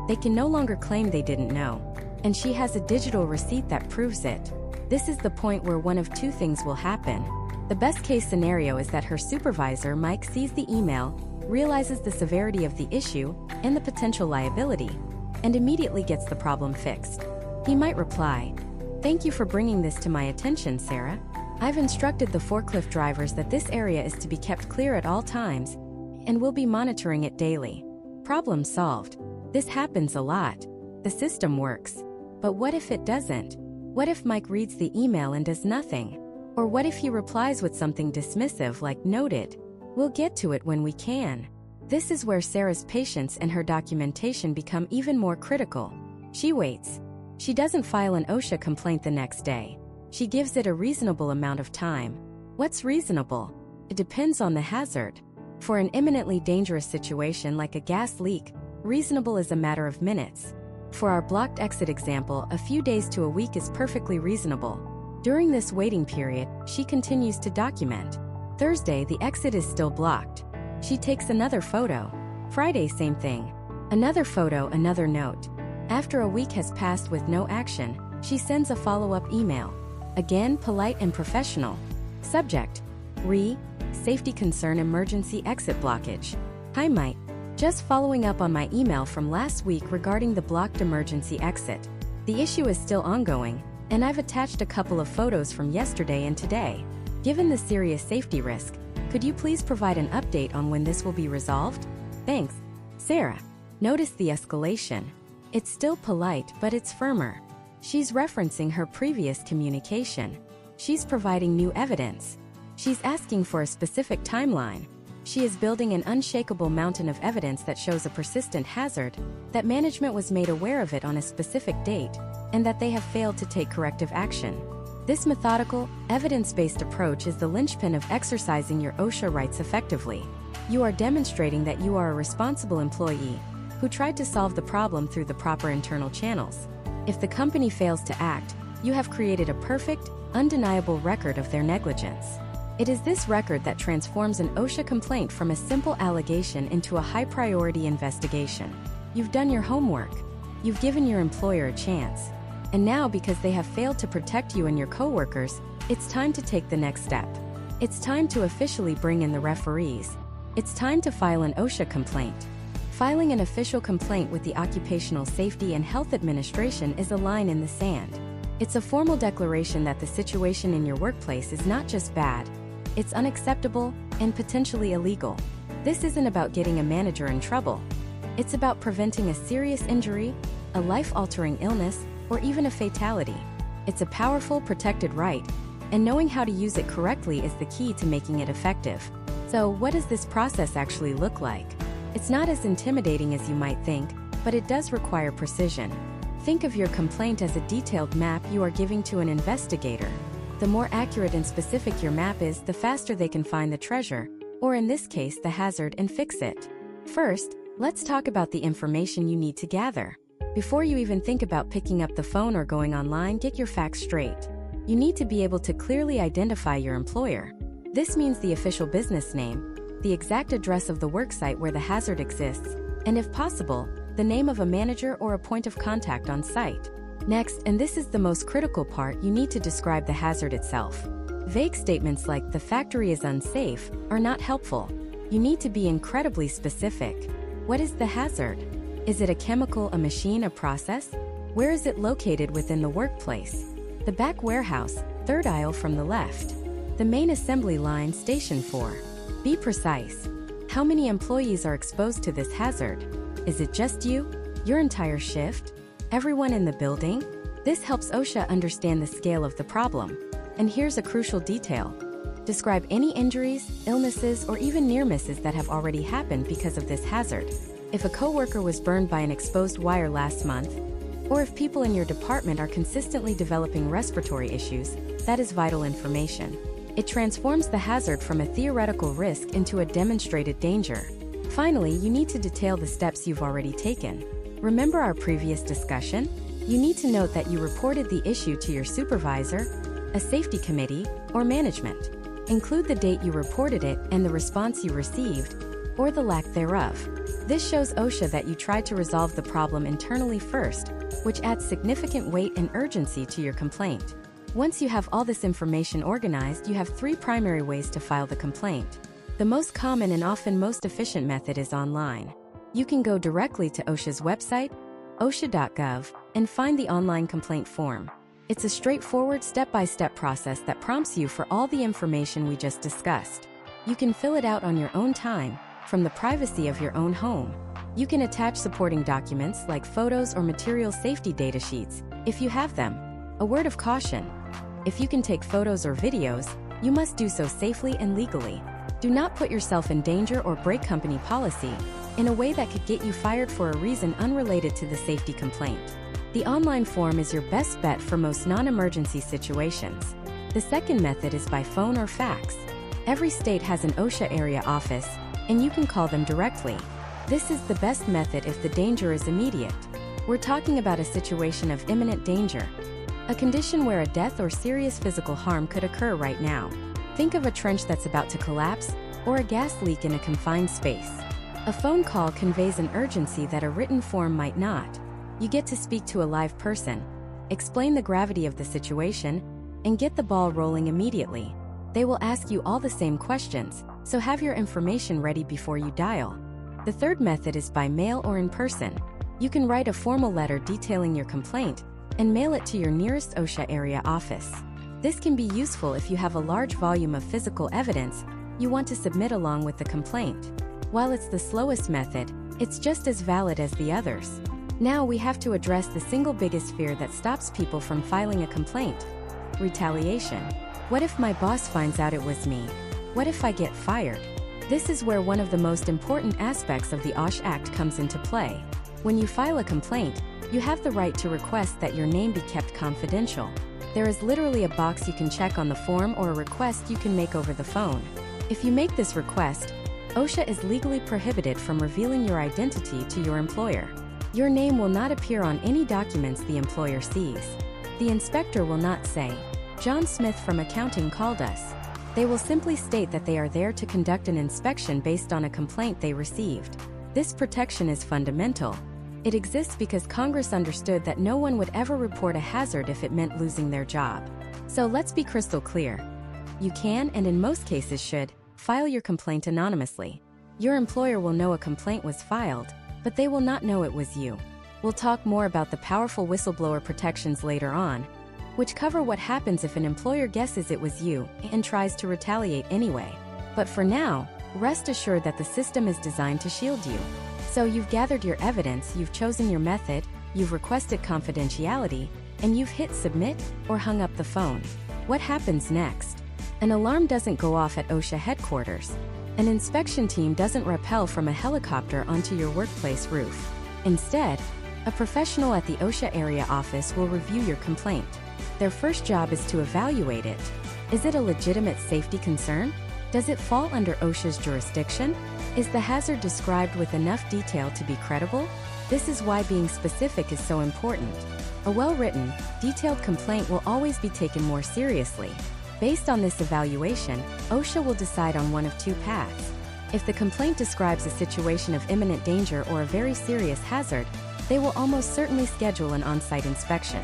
Speaker 1: They can no longer claim they didn't know. And she has a digital receipt that proves it. This is the point where one of two things will happen. The best case scenario is that her supervisor, Mike, sees the email, realizes the severity of the issue and the potential liability, and immediately gets the problem fixed. He might reply, "Thank you for bringing this to my attention, Sarah. I've instructed the forklift drivers that this area is to be kept clear at all times, and we'll be monitoring it daily." Problem solved. This happens a lot. The system works. But what if it doesn't? What if Mike reads the email and does nothing? Or what if he replies with something dismissive like "noted"? We'll get to it when we can. This is where Sarah's patience and her documentation become even more critical. She waits. She doesn't file an OSHA complaint the next day. She gives it a reasonable amount of time. What's reasonable? It depends on the hazard. For an imminently dangerous situation like a gas leak, reasonable is a matter of minutes. For our blocked exit example, a few days to a week is perfectly reasonable. During this waiting period, she continues to document. Thursday, the exit is still blocked. She takes another photo. Friday, same thing. Another photo, another note. After a week has passed with no action, she sends a follow-up email. Again, polite and professional. Subject: Safety concern, emergency exit blockage. Hi Mike. Just following up on my email from last week regarding the blocked emergency exit. The issue is still ongoing, and I've attached a couple of photos from yesterday and today. Given the serious safety risk, could you please provide an update on when this will be resolved? Thanks. Sarah. Notice the escalation. It's still polite, but it's firmer. She's referencing her previous communication. She's providing new evidence. She's asking for a specific timeline. She is building an unshakable mountain of evidence that shows a persistent hazard, that management was made aware of it on a specific date, and that they have failed to take corrective action. This methodical, evidence-based approach is the linchpin of exercising your OSHA rights effectively. You are demonstrating that you are a responsible employee who tried to solve the problem through the proper internal channels. If the company fails to act, you have created a perfect, undeniable record of their negligence. It is this record that transforms an OSHA complaint from a simple allegation into a high-priority investigation. You've done your homework. You've given your employer a chance. And now, because they have failed to protect you and your coworkers, it's time to take the next step. It's time to officially bring in the referees. It's time to file an OSHA complaint. Filing an official complaint with the Occupational Safety and Health Administration is a line in the sand. It's a formal declaration that the situation in your workplace is not just bad, it's unacceptable and potentially illegal. This isn't about getting a manager in trouble. It's about preventing a serious injury, a life-altering illness, or even a fatality. It's a powerful, protected right, and knowing how to use it correctly is the key to making it effective. So, what does this process actually look like? It's not as intimidating as you might think, but it does require precision. Think of your complaint as a detailed map you are giving to an investigator. The more accurate and specific your map is, the faster they can find the treasure, or in this case, the hazard, and fix it. First, let's talk about the information you need to gather. Before you even think about picking up the phone or going online, get your facts straight. You need to be able to clearly identify your employer. This means the official business name, the exact address of the worksite where the hazard exists, and if possible, the name of a manager or a point of contact on site. Next, and this is the most critical part, you need to describe the hazard itself. Vague statements like "the factory is unsafe" are not helpful. You need to be incredibly specific. What is the hazard? Is it a chemical, a machine, a process? Where is it located within the workplace? The back warehouse, third aisle from the left. The main assembly line, station 4. Be precise. How many employees are exposed to this hazard? Is it just you? Your entire shift? Everyone in the building? This helps OSHA understand the scale of the problem. And here's a crucial detail. Describe any injuries, illnesses, or even near misses that have already happened because of this hazard. If a coworker was burned by an exposed wire last month, or if people in your department are consistently developing respiratory issues, that is vital information. It transforms the hazard from a theoretical risk into a demonstrated danger. Finally, you need to detail the steps you've already taken. Remember our previous discussion? You need to note that you reported the issue to your supervisor, a safety committee, or management. Include the date you reported it and the response you received, or the lack thereof. This shows OSHA that you tried to resolve the problem internally first, which adds significant weight and urgency to your complaint. Once you have all this information organized, you have 3 primary ways to file the complaint. The most common and often most efficient method is online. You can go directly to OSHA's website, osha.gov, and find the online complaint form. It's a straightforward step-by-step process that prompts you for all the information we just discussed. You can fill it out on your own time, from the privacy of your own home. You can attach supporting documents like photos or material safety data sheets, if you have them. A word of caution: if you can take photos or videos, you must do so safely and legally. Do not put yourself in danger or break company policy in a way that could get you fired for a reason unrelated to the safety complaint. The online form is your best bet for most non-emergency situations. The second method is by phone or fax. Every state has an OSHA area office, and you can call them directly. This is the best method if the danger is immediate. We're talking about a situation of imminent danger, a condition where a death or serious physical harm could occur right now. Think of a trench that's about to collapse, or a gas leak in a confined space. A phone call conveys an urgency that a written form might not. You get to speak to a live person, explain the gravity of the situation, and get the ball rolling immediately. They will ask you all the same questions, so have your information ready before you dial. The third method is by mail or in person. You can write a formal letter detailing your complaint and mail it to your nearest OSHA area office. This can be useful if you have a large volume of physical evidence you want to submit along with the complaint. While it's the slowest method, it's just as valid as the others. Now we have to address the single biggest fear that stops people from filing a complaint: retaliation. What if my boss finds out it was me? What if I get fired? This is where one of the most important aspects of the OSHA Act comes into play. When you file a complaint, you have the right to request that your name be kept confidential. There is literally a box you can check on the form or a request you can make over the phone. If you make this request, OSHA is legally prohibited from revealing your identity to your employer. Your name will not appear on any documents the employer sees. The inspector will not say, "John Smith from accounting called us." They will simply state that they are there to conduct an inspection based on a complaint they received. This protection is fundamental. It exists because Congress understood that no one would ever report a hazard if it meant losing their job. So let's be crystal clear. You can, and in most cases should, file your complaint anonymously. Your employer will know a complaint was filed, but they will not know it was you. We'll talk more about the powerful whistleblower protections later on, which cover what happens if an employer guesses it was you and tries to retaliate anyway. But for now, rest assured that the system is designed to shield you. So you've gathered your evidence, you've chosen your method, you've requested confidentiality, and you've hit submit or hung up the phone. What happens next? An alarm doesn't go off at OSHA headquarters. An inspection team doesn't rappel from a helicopter onto your workplace roof. Instead, a professional at the OSHA area office will review your complaint. Their first job is to evaluate it. Is it a legitimate safety concern? Does it fall under OSHA's jurisdiction? Is the hazard described with enough detail to be credible? This is why being specific is so important. A well-written, detailed complaint will always be taken more seriously. Based on this evaluation, OSHA will decide on one of 2 paths. If the complaint describes a situation of imminent danger or a very serious hazard, they will almost certainly schedule an on-site inspection.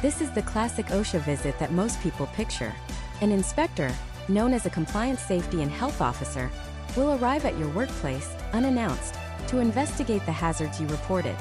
Speaker 1: This is the classic OSHA visit that most people picture. An inspector, known as a compliance safety and health officer, will arrive at your workplace, unannounced, to investigate the hazards you reported.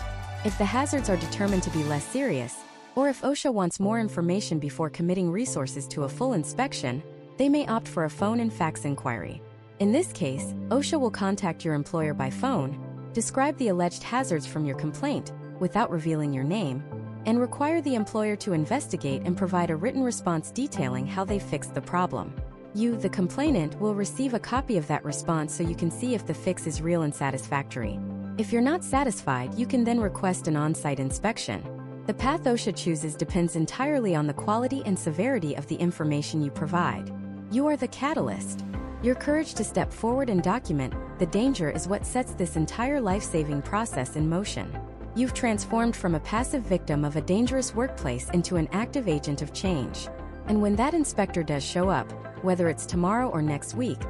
Speaker 1: If the hazards are determined to be less serious, or if OSHA wants more information before committing resources to a full inspection, they may opt for a phone and fax inquiry. In this case, OSHA will contact your employer by phone, describe the alleged hazards from your complaint, without revealing your name, and require the employer to investigate and provide a written response detailing how they fixed the problem. You, the complainant, will receive a copy of that response so you can see if the fix is real and satisfactory. If you're not satisfied, you can then request an on-site inspection. The path OSHA chooses depends entirely on the quality and severity of the information you provide. You are the catalyst. Your courage to step forward and document the danger is what sets this entire life-saving process in motion. You've transformed from a passive victim of a dangerous workplace into an active agent of change. And when that inspector does show up, whether it's tomorrow or next week,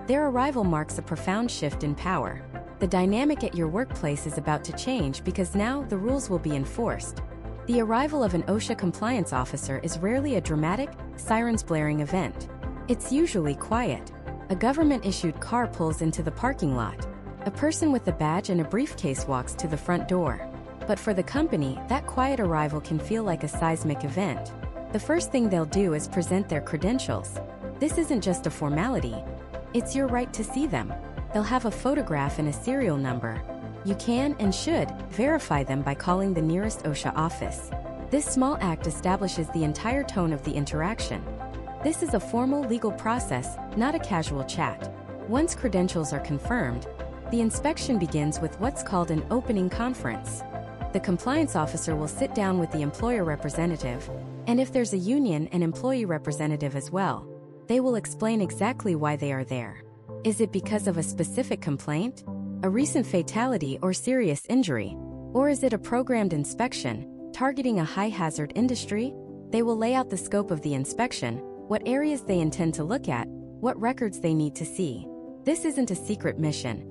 Speaker 1: their arrival marks a profound shift in power. The dynamic at your workplace is about to change because now the rules will be enforced. The arrival of an OSHA compliance officer is rarely a dramatic, sirens blaring event. It's usually quiet. A government-issued car pulls into the parking lot. A person with a badge and a briefcase walks to the front door. But for the company, that quiet arrival can feel like a seismic event. The first thing they'll do is present their credentials. This isn't just a formality. It's your right to see them. They'll have a photograph and a serial number. You can and should verify them by calling the nearest OSHA office. This small act establishes the entire tone of the interaction. This is a formal legal process, not a casual chat. Once credentials are confirmed, the inspection begins with what's called an opening conference. The compliance officer will sit down with the employer representative, and if there's a union, an employee representative as well. They will explain exactly why they are there. Is it because of a specific complaint, a recent fatality or serious injury? Or is it a programmed inspection, targeting a high-hazard industry? They will lay out the scope of the inspection, what areas they intend to look at, what records they need to see. This isn't a secret mission.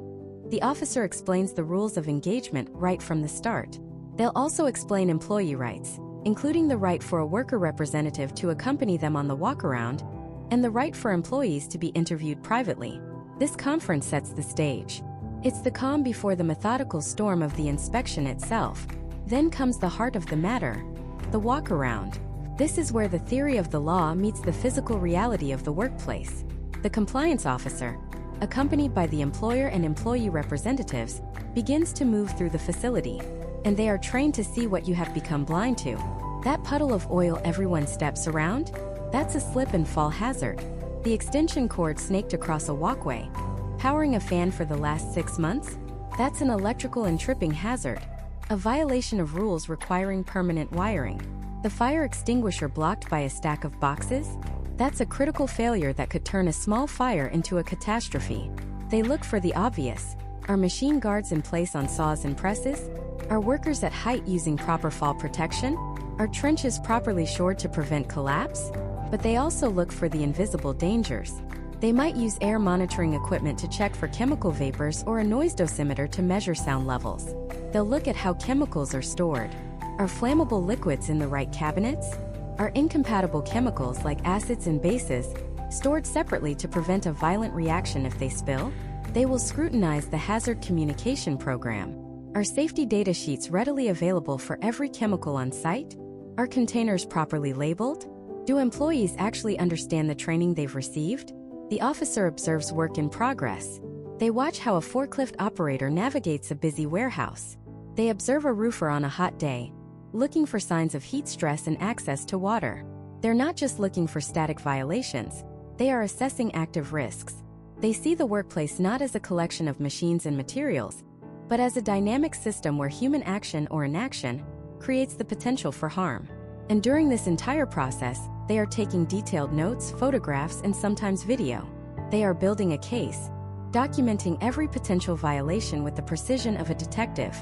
Speaker 1: The officer explains the rules of engagement right from the start. They'll also explain employee rights, including the right for a worker representative to accompany them on the walkaround, and the right for employees to be interviewed privately. This conference sets the stage. It's the calm before the methodical storm of the inspection itself. Then comes the heart of the matter, the walkaround. This is where the theory of the law meets the physical reality of the workplace. The compliance officer, accompanied by the employer and employee representatives, begins to move through the facility, and they are trained to see what you have become blind to. That puddle of oil everyone steps around? That's a slip and fall hazard. The extension cord snaked across a walkway. Powering a fan for the last 6 months? That's an electrical and tripping hazard. A violation of rules requiring permanent wiring. The fire extinguisher blocked by a stack of boxes? That's a critical failure that could turn a small fire into a catastrophe. They look for the obvious. Are machine guards in place on saws and presses? Are workers at height using proper fall protection? Are trenches properly shored to prevent collapse? But they also look for the invisible dangers. They might use air monitoring equipment to check for chemical vapors or a noise dosimeter to measure sound levels. They'll look at how chemicals are stored. Are flammable liquids in the right cabinets? Are incompatible chemicals like acids and bases stored separately to prevent a violent reaction if they spill? They will scrutinize the hazard communication program. Are safety data sheets readily available for every chemical on site? Are containers properly labeled? Do employees actually understand the training they've received? The officer observes work in progress. They watch how a forklift operator navigates a busy warehouse. They observe a roofer on a hot day, looking for signs of heat stress and access to water. They're not just looking for static violations, they are assessing active risks. They see the workplace not as a collection of machines and materials, but as a dynamic system where human action or inaction creates the potential for harm. And during this entire process, they are taking detailed notes, photographs, and sometimes video. They are building a case, documenting every potential violation with the precision of a detective.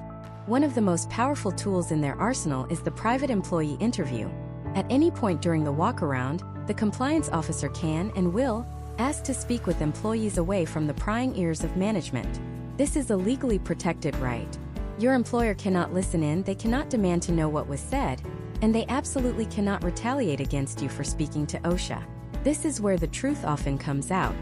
Speaker 1: One of the most powerful tools in their arsenal is the private employee interview. At any point during the walkaround, the compliance officer can and will Ask to speak with employees away from the prying ears of management. This is a legally protected right. Your employer cannot listen in, they cannot demand to know what was said, and they absolutely cannot retaliate against you for speaking to OSHA. This is where the truth often comes out.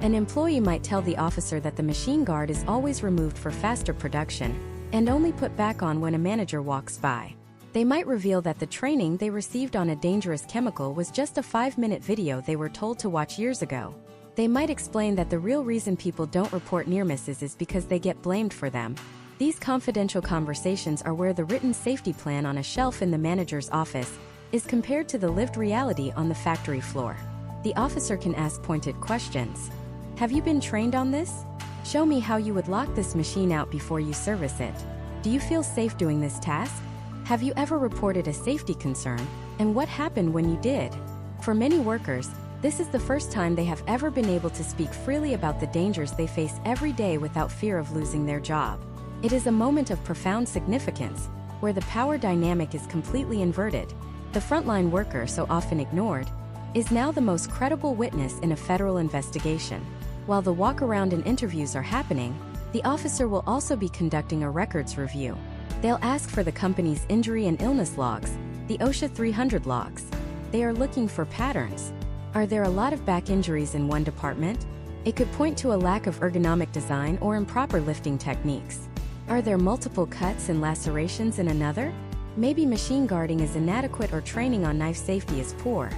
Speaker 1: An employee might tell the officer that the machine guard is always removed for faster production and only put back on when a manager walks by. They might reveal that the training they received on a dangerous chemical was just a 5-minute video they were told to watch years ago. They might explain that the real reason people don't report near misses is because they get blamed for them. These confidential conversations are where the written safety plan on a shelf in the manager's office is compared to the lived reality on the factory floor. The officer can ask pointed questions. Have you been trained on this? Show me how you would lock this machine out before you service it. Do you feel safe doing this task? Have you ever reported a safety concern, and what happened when you did? For many workers, this is the first time they have ever been able to speak freely about the dangers they face every day without fear of losing their job. It is a moment of profound significance, where the power dynamic is completely inverted. The frontline worker, so often ignored, is now the most credible witness in a federal investigation. While the walk-around and interviews are happening, the officer will also be conducting a records review. They'll ask for the company's injury and illness logs, the OSHA 300 logs. They are looking for patterns. Are there a lot of back injuries in one department? It could point to a lack of ergonomic design or improper lifting techniques. Are there multiple cuts and lacerations in another? Maybe machine guarding is inadequate or training on knife safety is poor.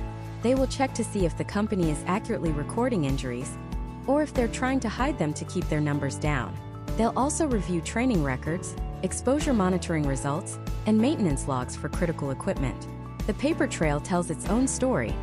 Speaker 1: They will check to see if the company is accurately recording injuries, or if they're trying to hide them to keep their numbers down. They'll also review training records, exposure monitoring results, and maintenance logs for critical equipment. The paper trail tells its own story,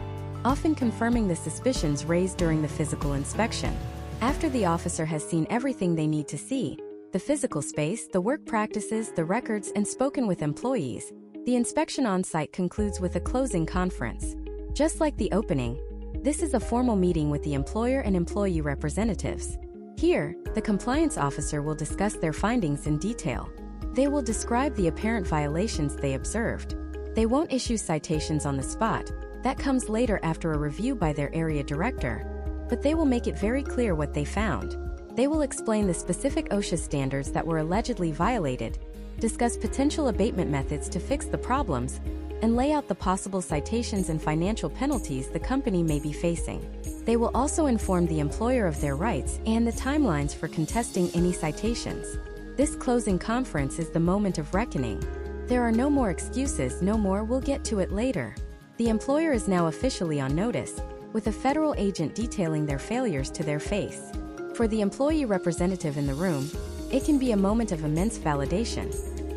Speaker 1: often confirming the suspicions raised during the physical inspection. After the officer has seen everything they need to see, the physical space, the work practices, the records, and spoken with employees, the inspection on-site concludes with a closing conference. Just like the opening, this is a formal meeting with the employer and employee representatives. Here, the compliance officer will discuss their findings in detail. They will describe the apparent violations they observed. They won't issue citations on the spot. That comes later after a review by their area director. But they will make it very clear what they found. They will explain the specific OSHA standards that were allegedly violated, discuss potential abatement methods to fix the problems, and lay out the possible citations and financial penalties the company may be facing. They will also inform the employer of their rights and the timelines for contesting any citations. This closing conference is the moment of reckoning. There are no more excuses, no more "we'll get to it later." The employer is now officially on notice, with a federal agent detailing their failures to their face. For the employee representative in the room, it can be a moment of immense validation,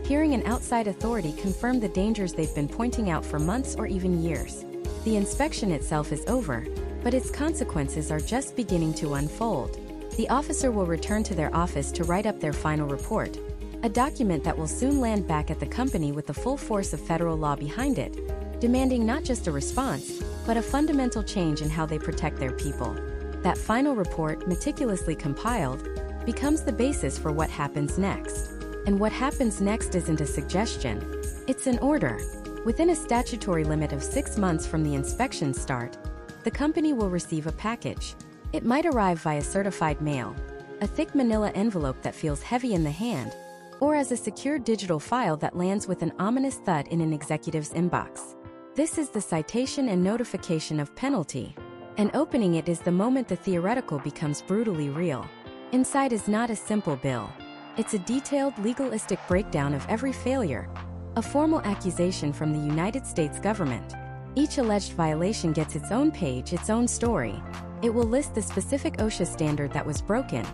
Speaker 1: hearing an outside authority confirm the dangers they've been pointing out for months or even years. The inspection itself is over, but its consequences are just beginning to unfold. The officer will return to their office to write up their final report, a document that will soon land back at the company with the full force of federal law behind it, demanding not just a response, but a fundamental change in how they protect their people. That final report, meticulously compiled, becomes the basis for what happens next. And what happens next isn't a suggestion, it's an order. Within a statutory limit of 6 months from the inspection start, the company will receive a package. It might arrive via certified mail, a thick manila envelope that feels heavy in the hand, or as a secure digital file that lands with an ominous thud in an executive's inbox. This is the citation and notification of penalty. And opening it is the moment the theoretical becomes brutally real. Inside is not a simple bill. It's a detailed, legalistic breakdown of every failure, a formal accusation from the United States government. Each alleged violation gets its own page, its own story. It will list the specific OSHA standard that was broken,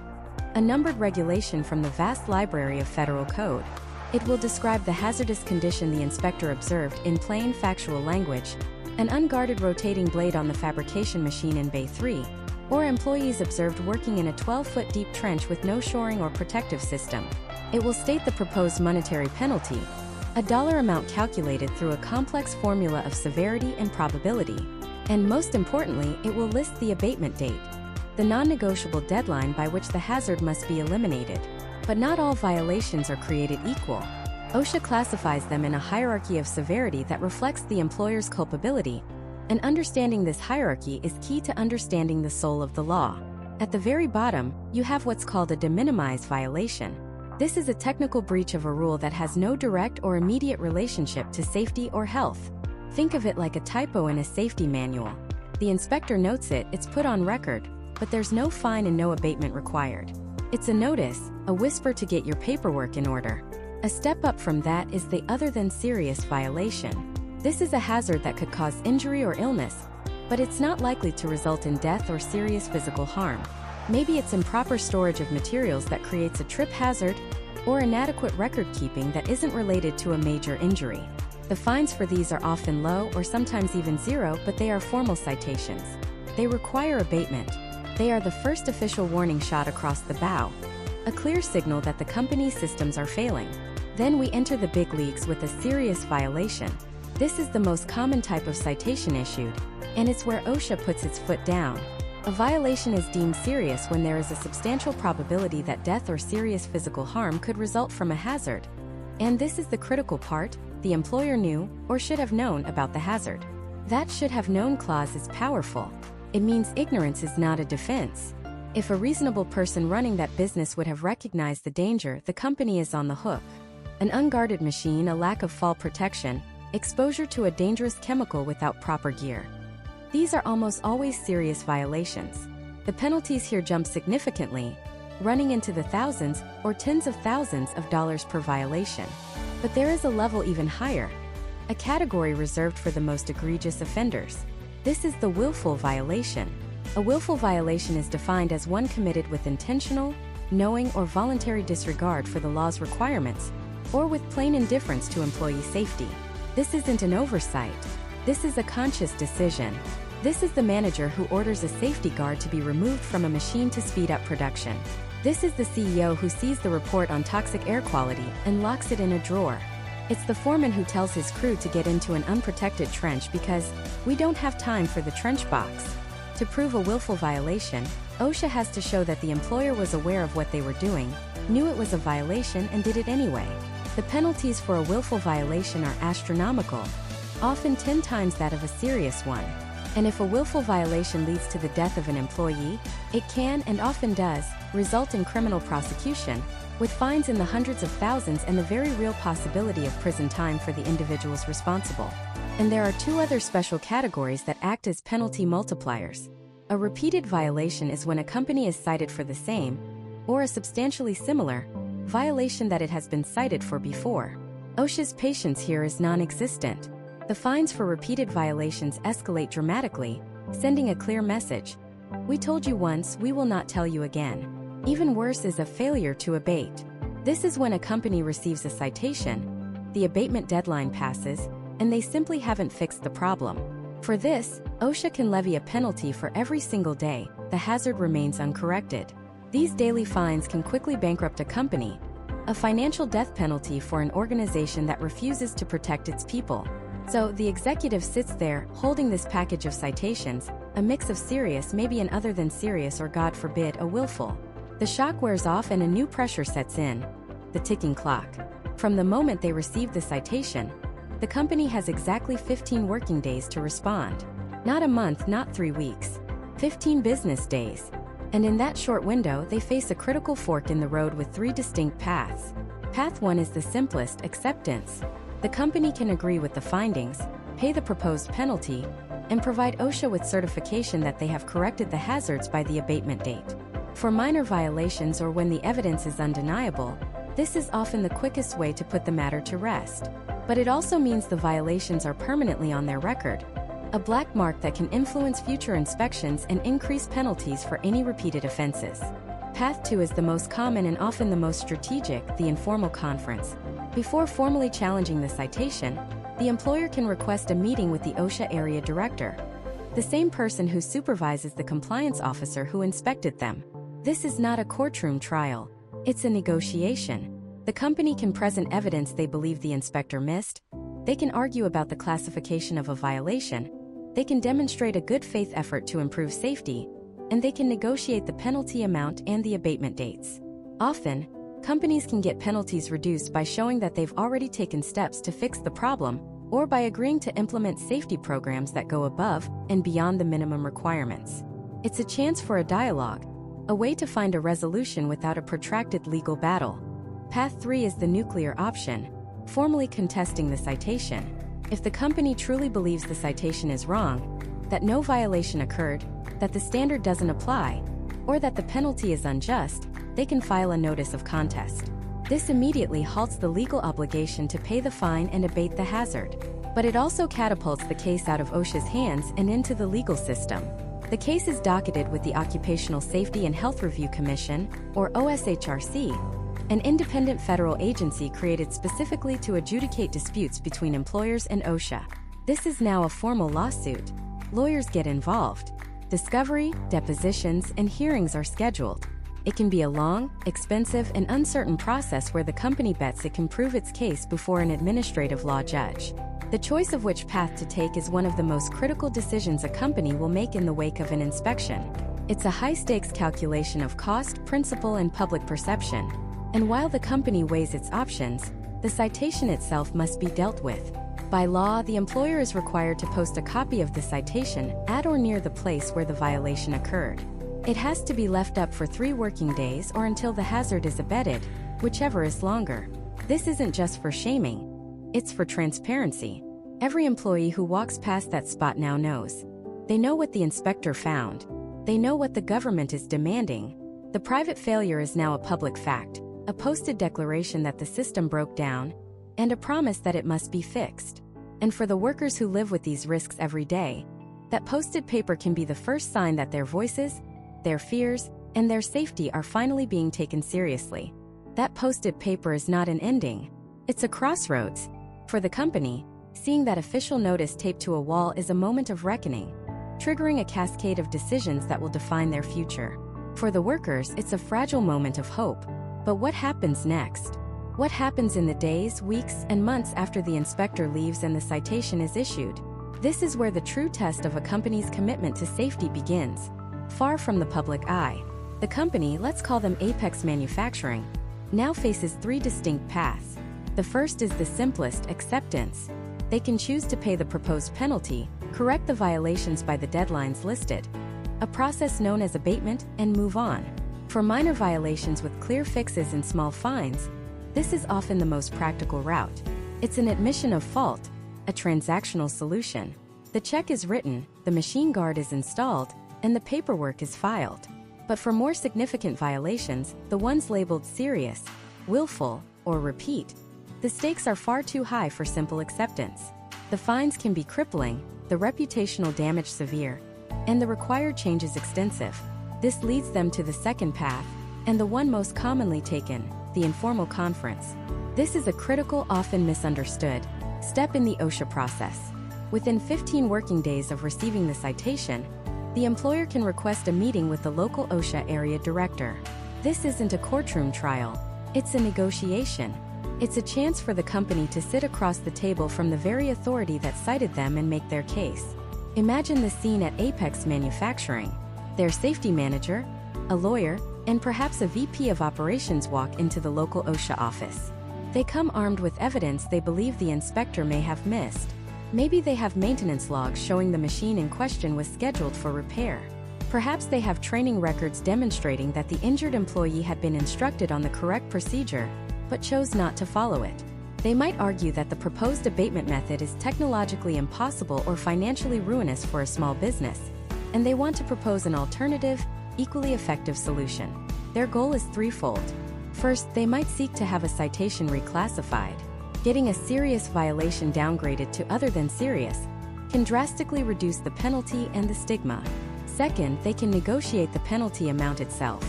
Speaker 1: a numbered regulation from the vast library of federal code. It will describe the hazardous condition the inspector observed in plain, factual language, an unguarded rotating blade on the fabrication machine in Bay 3, or employees observed working in a 12-foot deep trench with no shoring or protective system. It will state the proposed monetary penalty, a dollar amount calculated through a complex formula of severity and probability. And most importantly, it will list the abatement date, the non-negotiable deadline by which the hazard must be eliminated. But not all violations are created equal. OSHA classifies them in a hierarchy of severity that reflects the employer's culpability, And understanding this hierarchy is key to understanding the soul of the law. At the very bottom, you have what's called a de minimis violation. This is a technical breach of a rule that has no direct or immediate relationship to safety or health. Think of it like a typo in a safety manual. The inspector notes it, it's put on record, but there's no fine and no abatement required. It's a notice, a whisper to get your paperwork in order. A step up from that is the other than serious violation. This is a hazard that could cause injury or illness, but it's not likely to result in death or serious physical harm. Maybe it's improper storage of materials that creates a trip hazard, or inadequate record keeping that isn't related to a major injury. The fines for these are often low or sometimes even zero, but they are formal citations. They require abatement. They are the first official warning shot across the bow, a clear signal that the company's systems are failing. Then we enter the big leagues with a serious violation. This is the most common type of citation issued, and it's where OSHA puts its foot down. A violation is deemed serious when there is a substantial probability that death or serious physical harm could result from a hazard. And this is the critical part: the employer knew, or should have known, about the hazard. That should have known clause is powerful. It means ignorance is not a defense. If a reasonable person running that business would have recognized the danger, the company is on the hook. An unguarded machine, a lack of fall protection, exposure to a dangerous chemical without proper gear. These are almost always serious violations. The penalties here jump significantly, running into the thousands or tens of thousands of dollars per violation. But there is a level even higher, a category reserved for the most egregious offenders. This is the willful violation. A willful violation is defined as one committed with intentional, knowing, or voluntary disregard for the law's requirements, or with plain indifference to employee safety. This isn't an oversight. This is a conscious decision. This is the manager who orders a safety guard to be removed from a machine to speed up production. This is the CEO who sees the report on toxic air quality and locks it in a drawer. It's the foreman who tells his crew to get into an unprotected trench because we don't have time for the trench box. To prove a willful violation, OSHA has to show that the employer was aware of what they were doing, knew it was a violation, and did it anyway. The penalties for a willful violation are astronomical, often 10 times that of a serious one. And if a willful violation leads to the death of an employee, it can, and often does, result in criminal prosecution, with fines in the hundreds of thousands and the very real possibility of prison time for the individuals responsible. And there are two other special categories that act as penalty multipliers. A repeated violation is when a company is cited for the same, or a substantially similar, violation that it has been cited for before. OSHA's patience here is non-existent. The fines for repeated violations escalate dramatically, sending a clear message: we told you once, we will not tell you again. Even worse is a failure to abate. This is when a company receives a citation, the abatement deadline passes, and they simply haven't fixed the problem. For this, OSHA can levy a penalty for every single day the hazard remains uncorrected. These daily fines can quickly bankrupt a company, a financial death penalty for an organization that refuses to protect its people. So the executive sits there, holding this package of citations, a mix of serious, maybe an other than serious, or God forbid, a willful. The shock wears off and a new pressure sets in: the ticking clock. From the moment they receive the citation, the company has exactly 15 working days to respond. Not a month, not 3 weeks. 15 business days. And in that short window, they face a critical fork in the road with 3 distinct paths. Path 1 is the simplest: acceptance. The company can agree with the findings, pay the proposed penalty, and provide OSHA with certification that they have corrected the hazards by the abatement date. For minor violations, or when the evidence is undeniable, this is often the quickest way to put the matter to rest. But it also means the violations are permanently on their record, a black mark that can influence future inspections and increase penalties for any repeated offenses. Path 2 is the most common and often the most strategic: the informal conference. Before formally challenging the citation, the employer can request a meeting with the OSHA area director, the same person who supervises the compliance officer who inspected them. This is not a courtroom trial. It's a negotiation. The company can present evidence they believe the inspector missed. They can argue about the classification of a violation. They can demonstrate a good faith effort to improve safety, and they can negotiate the penalty amount and the abatement dates. Often, companies can get penalties reduced by showing that they've already taken steps to fix the problem, or by agreeing to implement safety programs that go above and beyond the minimum requirements. It's a chance for a dialogue, a way to find a resolution without a protracted legal battle. Path 3 is the nuclear option, formally contesting the citation. If the company truly believes the citation is wrong, that no violation occurred, that the standard doesn't apply, or that the penalty is unjust, they can file a notice of contest. This immediately halts the legal obligation to pay the fine and abate the hazard. But it also catapults the case out of OSHA's hands and into the legal system. The case is docketed with the Occupational Safety and Health Review Commission, or OSHRC, an independent federal agency created specifically to adjudicate disputes between employers and OSHA. This is now a formal lawsuit. Lawyers get involved. Discovery, depositions, and hearings are scheduled. It can be a long, expensive, and uncertain process where the company bets it can prove its case before an administrative law judge. The choice of which path to take is one of the most critical decisions a company will make in the wake of an inspection. It's a high-stakes calculation of cost, principle, and public perception. And while the company weighs its options, the citation itself must be dealt with. By law, the employer is required to post a copy of the citation at or near the place where the violation occurred. It has to be left up for 3 working days or until the hazard is abated, whichever is longer. This isn't just for shaming. It's for transparency. Every employee who walks past that spot now knows. They know what the inspector found. They know what the government is demanding. The private failure is now a public fact, a posted declaration that the system broke down, and a promise that it must be fixed. And for the workers who live with these risks every day, that posted paper can be the first sign that their voices, their fears, and their safety are finally being taken seriously. That posted paper is not an ending. It's a crossroads. For the company, seeing that official notice taped to a wall is a moment of reckoning, triggering a cascade of decisions that will define their future. For the workers, it's a fragile moment of hope. But what happens next? What happens in the days, weeks, and months after the inspector leaves and the citation is issued? This is where the true test of a company's commitment to safety begins. Far from the public eye, the company, let's call them Apex Manufacturing, now faces 3 distinct paths. The first is the simplest, acceptance. They can choose to pay the proposed penalty, correct the violations by the deadlines listed, a process known as abatement, and move on. For minor violations with clear fixes and small fines, this is often the most practical route. It's an admission of fault, a transactional solution. The check is written, the machine guard is installed, and the paperwork is filed. But for more significant violations, the ones labeled serious, willful, or repeat, the stakes are far too high for simple acceptance. The fines can be crippling, the reputational damage severe, and the required change is extensive. This leads them to the second path, and the one most commonly taken, the informal conference. This is a critical, often misunderstood, step in the OSHA process. Within 15 working days of receiving the citation, the employer can request a meeting with the local OSHA area director. This isn't a courtroom trial. It's a negotiation. It's a chance for the company to sit across the table from the very authority that cited them and make their case. Imagine the scene at Apex Manufacturing. Their safety manager, a lawyer, and perhaps a VP of operations walk into the local OSHA office. They come armed with evidence they believe the inspector may have missed. Maybe they have maintenance logs showing the machine in question was scheduled for repair. Perhaps they have training records demonstrating that the injured employee had been instructed on the correct procedure, but chose not to follow it. They might argue that the proposed abatement method is technologically impossible or financially ruinous for a small business, and they want to propose an alternative, equally effective solution. Their goal is threefold. First, they might seek to have a citation reclassified. Getting a serious violation downgraded to other than serious can drastically reduce the penalty and the stigma. Second, they can negotiate the penalty amount itself.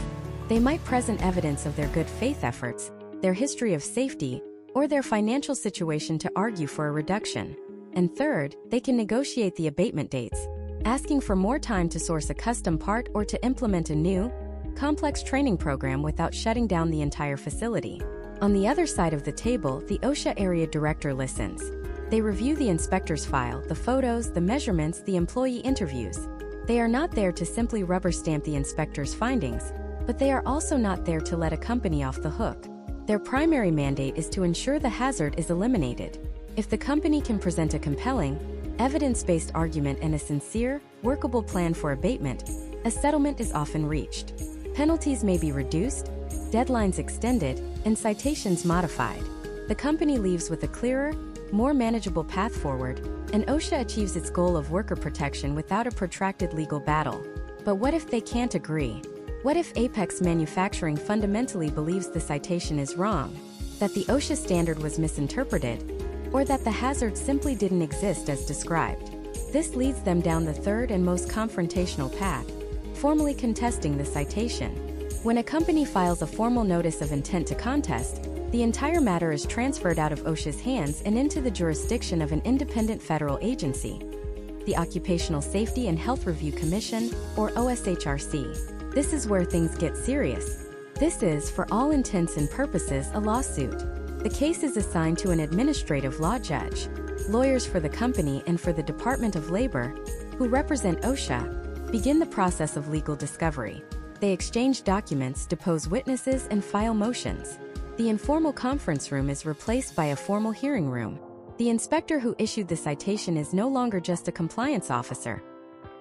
Speaker 1: They might present evidence of their good faith efforts, their history of safety, or their financial situation to argue for a reduction. And third, they can negotiate the abatement dates, asking for more time to source a custom part or to implement a new, complex training program without shutting down the entire facility. On the other side of the table, the OSHA area director listens. They review the inspector's file, the photos, the measurements, the employee interviews. They are not there to simply rubber stamp the inspector's findings, but they are also not there to let a company off the hook. Their primary mandate is to ensure the hazard is eliminated. If the company can present a compelling, evidence-based argument and a sincere, workable plan for abatement, a settlement is often reached. Penalties may be reduced, deadlines extended, and citations modified. The company leaves with a clearer, more manageable path forward, and OSHA achieves its goal of worker protection without a protracted legal battle. But what if they can't agree? What if Apex Manufacturing fundamentally believes the citation is wrong, that the OSHA standard was misinterpreted, or that the hazard simply didn't exist as described? This leads them down the third and most confrontational path, formally contesting the citation. When a company files a formal notice of intent to contest, the entire matter is transferred out of OSHA's hands and into the jurisdiction of an independent federal agency, the Occupational Safety and Health Review Commission, or OSHRC. This is where things get serious. This is, for all intents and purposes, a lawsuit. The case is assigned to an administrative law judge. Lawyers for the company and for the Department of Labor, who represent OSHA, begin the process of legal discovery. They exchange documents, depose witnesses, and file motions. The informal conference room is replaced by a formal hearing room. The inspector who issued the citation is no longer just a compliance officer.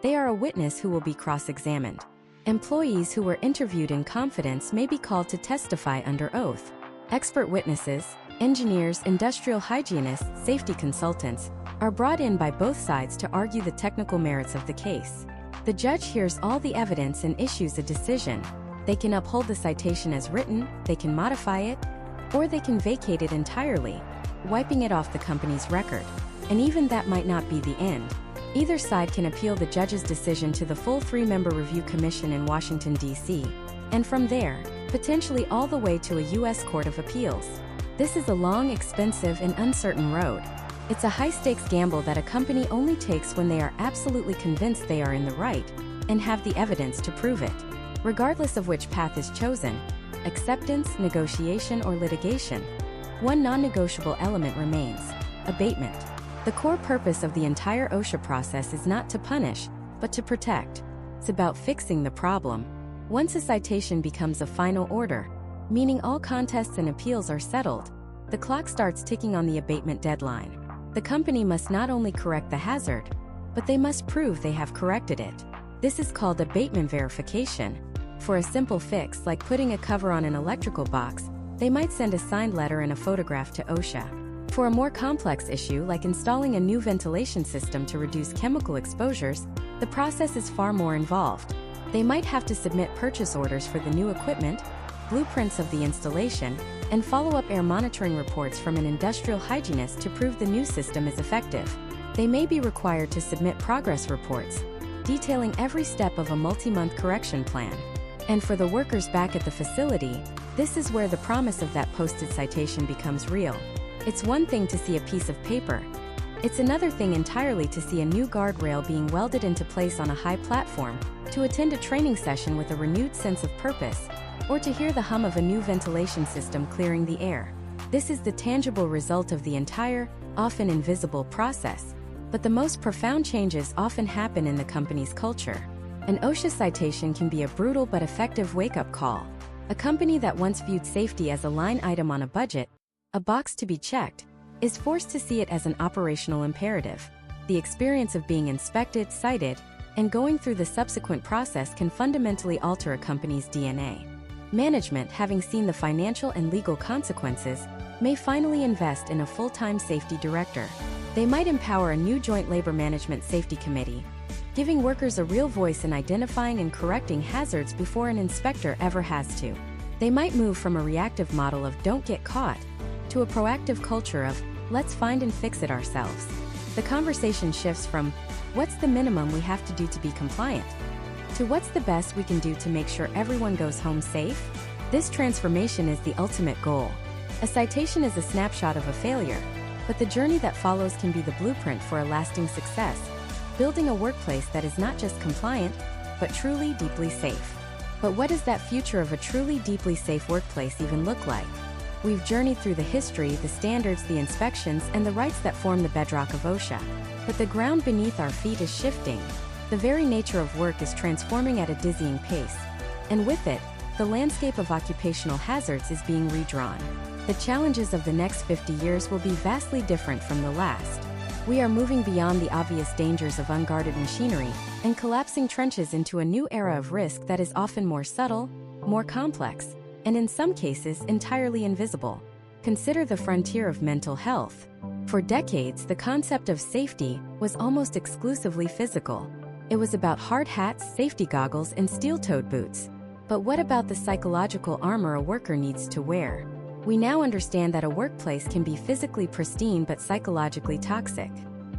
Speaker 1: They are a witness who will be cross-examined. Employees who were interviewed in confidence may be called to testify under oath. Expert witnesses, engineers, industrial hygienists, safety consultants, are brought in by both sides to argue the technical merits of the case. The judge hears all the evidence and issues a decision. They can uphold the citation as written, they can modify it, or they can vacate it entirely, wiping it off the company's record. And even that might not be the end. Either side can appeal the judge's decision to the full 3-member review commission in Washington, D.C., and from there, potentially all the way to a U.S. Court of Appeals. This is a long, expensive, and uncertain road. It's a high-stakes gamble that a company only takes when they are absolutely convinced they are in the right and have the evidence to prove it. Regardless of which path is chosen, acceptance, negotiation, or litigation, one non-negotiable element remains: abatement. The core purpose of the entire OSHA process is not to punish, but to protect. It's about fixing the problem. Once a citation becomes a final order, meaning all contests and appeals are settled, the clock starts ticking on the abatement deadline. The company must not only correct the hazard, but they must prove they have corrected it. This is called abatement verification. For a simple fix like putting a cover on an electrical box, they might send a signed letter and a photograph to OSHA. For a more complex issue like installing a new ventilation system to reduce chemical exposures, the process is far more involved. They might have to submit purchase orders for the new equipment, blueprints of the installation, and follow-up air monitoring reports from an industrial hygienist to prove the new system is effective. They may be required to submit progress reports, detailing every step of a multi-month correction plan. And for the workers back at the facility, this is where the promise of that posted citation becomes real. It's one thing to see a piece of paper. It's another thing entirely to see a new guardrail being welded into place on a high platform, to attend a training session with a renewed sense of purpose, or to hear the hum of a new ventilation system clearing the air. This is the tangible result of the entire, often invisible process. But the most profound changes often happen in the company's culture. An OSHA citation can be a brutal but effective wake-up call. A company that once viewed safety as a line item on a budget, a box to be checked, is forced to see it as an operational imperative. The experience of being inspected, cited, and going through the subsequent process can fundamentally alter a company's DNA. Management, having seen the financial and legal consequences, may finally invest in a full-time safety director. They might empower a new Joint Labor Management Safety Committee, giving workers a real voice in identifying and correcting hazards before an inspector ever has to. They might move from a reactive model of "don't get caught" to a proactive culture of "let's find and fix it ourselves." The conversation shifts from "what's the minimum we have to do to be compliant?" to "what's the best we can do to make sure everyone goes home safe?" This transformation is the ultimate goal. A citation is a snapshot of a failure, but the journey that follows can be the blueprint for a lasting success, building a workplace that is not just compliant, but truly deeply safe. But what does that future of a truly deeply safe workplace even look like? We've journeyed through the history, the standards, the inspections, and the rights that form the bedrock of OSHA. But the ground beneath our feet is shifting. The very nature of work is transforming at a dizzying pace. And with it, the landscape of occupational hazards is being redrawn. The challenges of the next 50 years will be vastly different from the last. We are moving beyond the obvious dangers of unguarded machinery and collapsing trenches into a new era of risk that is often more subtle, more complex, and in some cases entirely invisible. Consider the frontier of mental health. For decades, the concept of safety was almost exclusively physical. It was about hard hats, safety goggles, and steel-toed boots. But what about the psychological armor a worker needs to wear? We now understand that a workplace can be physically pristine but psychologically toxic.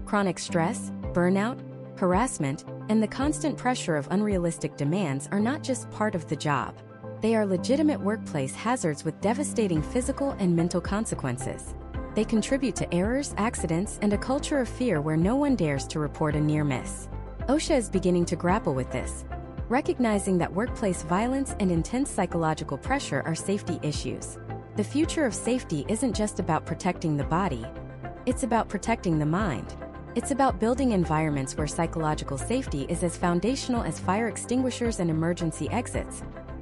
Speaker 1: Chronic stress, burnout, harassment, and the constant pressure of unrealistic demands are not just part of the job. They are legitimate workplace hazards with devastating physical and mental consequences. They contribute to errors, accidents, and a culture of fear where no one dares to report a near miss. OSHA is beginning to grapple with this, recognizing that workplace violence and intense psychological pressure are safety issues. The future of safety isn't just about protecting the body. It's about protecting the mind. It's about building environments where psychological safety is as foundational as fire extinguishers and emergency exits,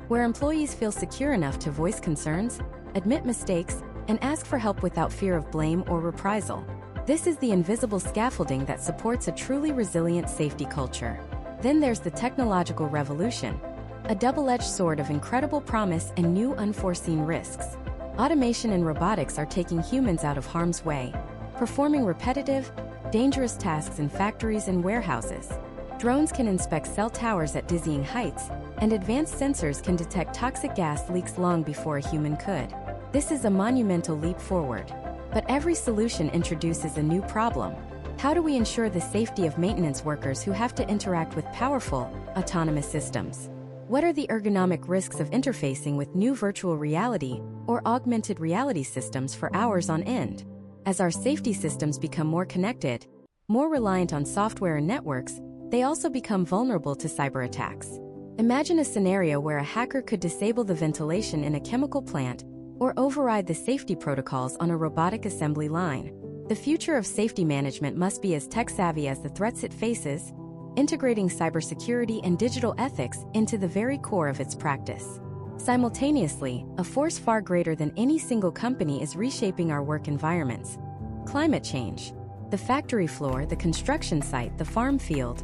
Speaker 1: where employees feel secure enough to voice concerns, admit mistakes, and ask for help without fear of blame or reprisal. This is the invisible scaffolding that supports a truly resilient safety culture. Then there's the technological revolution, a double-edged sword of incredible promise and new unforeseen risks. Automation and robotics are taking humans out of harm's way, performing repetitive, dangerous tasks in factories and warehouses. Drones can inspect cell towers at dizzying heights, and advanced sensors can detect toxic gas leaks long before a human could. This is a monumental leap forward. But every solution introduces a new problem. How do we ensure the safety of maintenance workers who have to interact with powerful, autonomous systems? What are the ergonomic risks of interfacing with new virtual reality or augmented reality systems for hours on end? As our safety systems become more connected, more reliant on software and networks, they also become vulnerable to cyber attacks. Imagine a scenario where a hacker could disable the ventilation in a chemical plant or override the safety protocols on a robotic assembly line. The future of safety management must be as tech-savvy as the threats it faces, integrating cybersecurity and digital ethics into the very core of its practice. Simultaneously, a force far greater than any single company is reshaping our work environments. Climate change. The factory floor, the construction site, the farm field.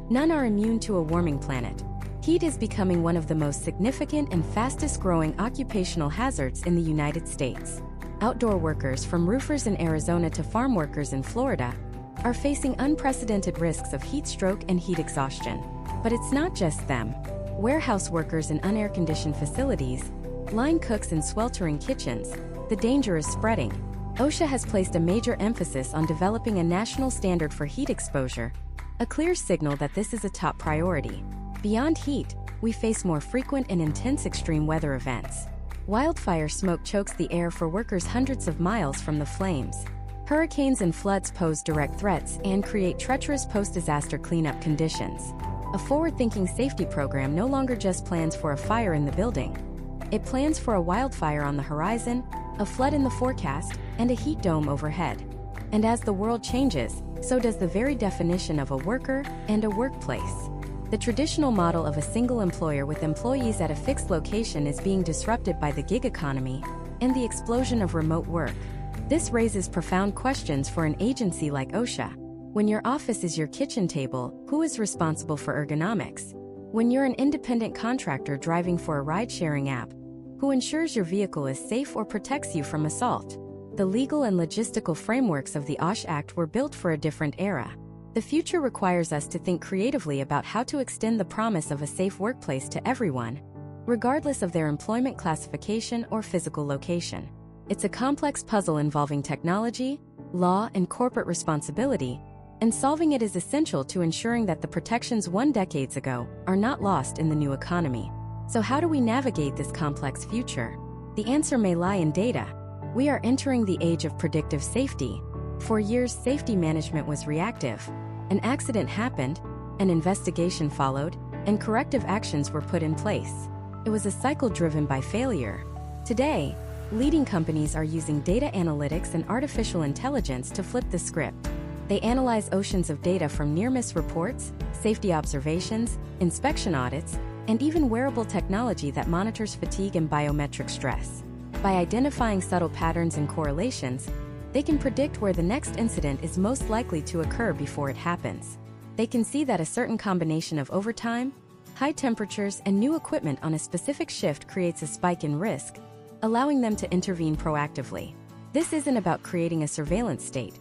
Speaker 1: None are immune to a warming planet. Heat is becoming one of the most significant and fastest-growing occupational hazards in the United States. Outdoor workers, from roofers in Arizona to farm workers in Florida, are facing unprecedented risks of heat stroke and heat exhaustion. But it's not just them. Warehouse workers in unair-conditioned facilities, line cooks in sweltering kitchens, the danger is spreading. OSHA has placed a major emphasis on developing a national standard for heat exposure, a clear signal that this is a top priority. Beyond heat, we face more frequent and intense extreme weather events. Wildfire smoke chokes the air for workers hundreds of miles from the flames. Hurricanes and floods pose direct threats and create treacherous post-disaster cleanup conditions. A forward-thinking safety program no longer just plans for a fire in the building. It plans for a wildfire on the horizon, a flood in the forecast, and a heat dome overhead. And as the world changes, so does the very definition of a worker and a workplace. The traditional model of a single employer with employees at a fixed location is being disrupted by the gig economy and the explosion of remote work. This raises profound questions for an agency like OSHA. When your office is your kitchen table, who is responsible for ergonomics? When you're an independent contractor driving for a ride-sharing app, who ensures your vehicle is safe or protects you from assault? The legal and logistical frameworks of the OSHA Act were built for a different era. The future requires us to think creatively about how to extend the promise of a safe workplace to everyone, regardless of their employment classification or physical location. It's a complex puzzle involving technology, law, and corporate responsibility, and solving it is essential to ensuring that the protections won decades ago are not lost in the new economy. So how do we navigate this complex future? The answer may lie in data. We are entering the age of predictive safety. For years, safety management was reactive. An accident happened, an investigation followed, and corrective actions were put in place. It was a cycle driven by failure. Today, leading companies are using data analytics and artificial intelligence to flip the script. They analyze oceans of data from near-miss reports, safety observations, inspection audits, and even wearable technology that monitors fatigue and biometric stress. By identifying subtle patterns and correlations, they can predict where the next incident is most likely to occur before it happens. They can see that a certain combination of overtime, high temperatures, and new equipment on a specific shift creates a spike in risk, allowing them to intervene proactively. This isn't about creating a surveillance state.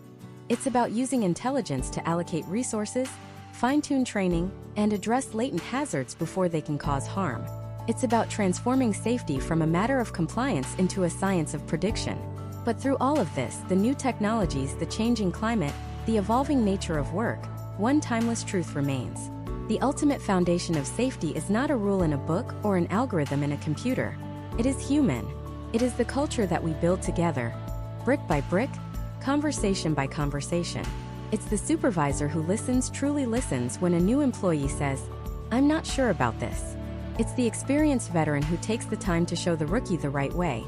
Speaker 1: It's about using intelligence to allocate resources, fine-tune training, and address latent hazards before they can cause harm. It's about transforming safety from a matter of compliance into a science of prediction. But through all of this, the new technologies, the changing climate, the evolving nature of work, one timeless truth remains. The ultimate foundation of safety is not a rule in a book or an algorithm in a computer. It is human. It is the culture that we build together, brick by brick, conversation by conversation. It's the supervisor who listens, truly listens, when a new employee says, "I'm not sure about this." It's the experienced veteran who takes the time to show the rookie the right way,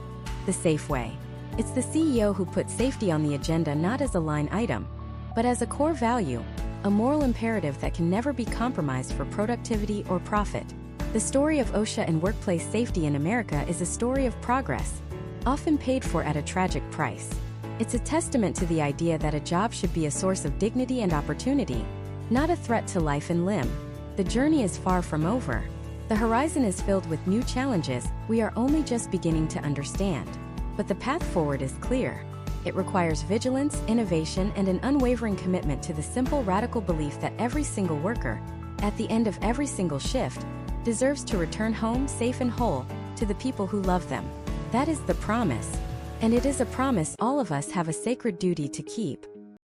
Speaker 1: the safe way. It's the CEO who puts safety on the agenda not as a line item, but as a core value, a moral imperative that can never be compromised for productivity or profit. The story of OSHA and workplace safety in America is a story of progress, often paid for at a tragic price. It's a testament to the idea that a job should be a source of dignity and opportunity, not a threat to life and limb. The journey is far from over. The horizon is filled with new challenges we are only just beginning to understand. But the path forward is clear. It requires vigilance, innovation, and an unwavering commitment to the simple, radical belief that every single worker, at the end of every single shift, deserves to return home safe and whole to the people who love them. That is the promise. And it is a promise all of us have a sacred duty to keep.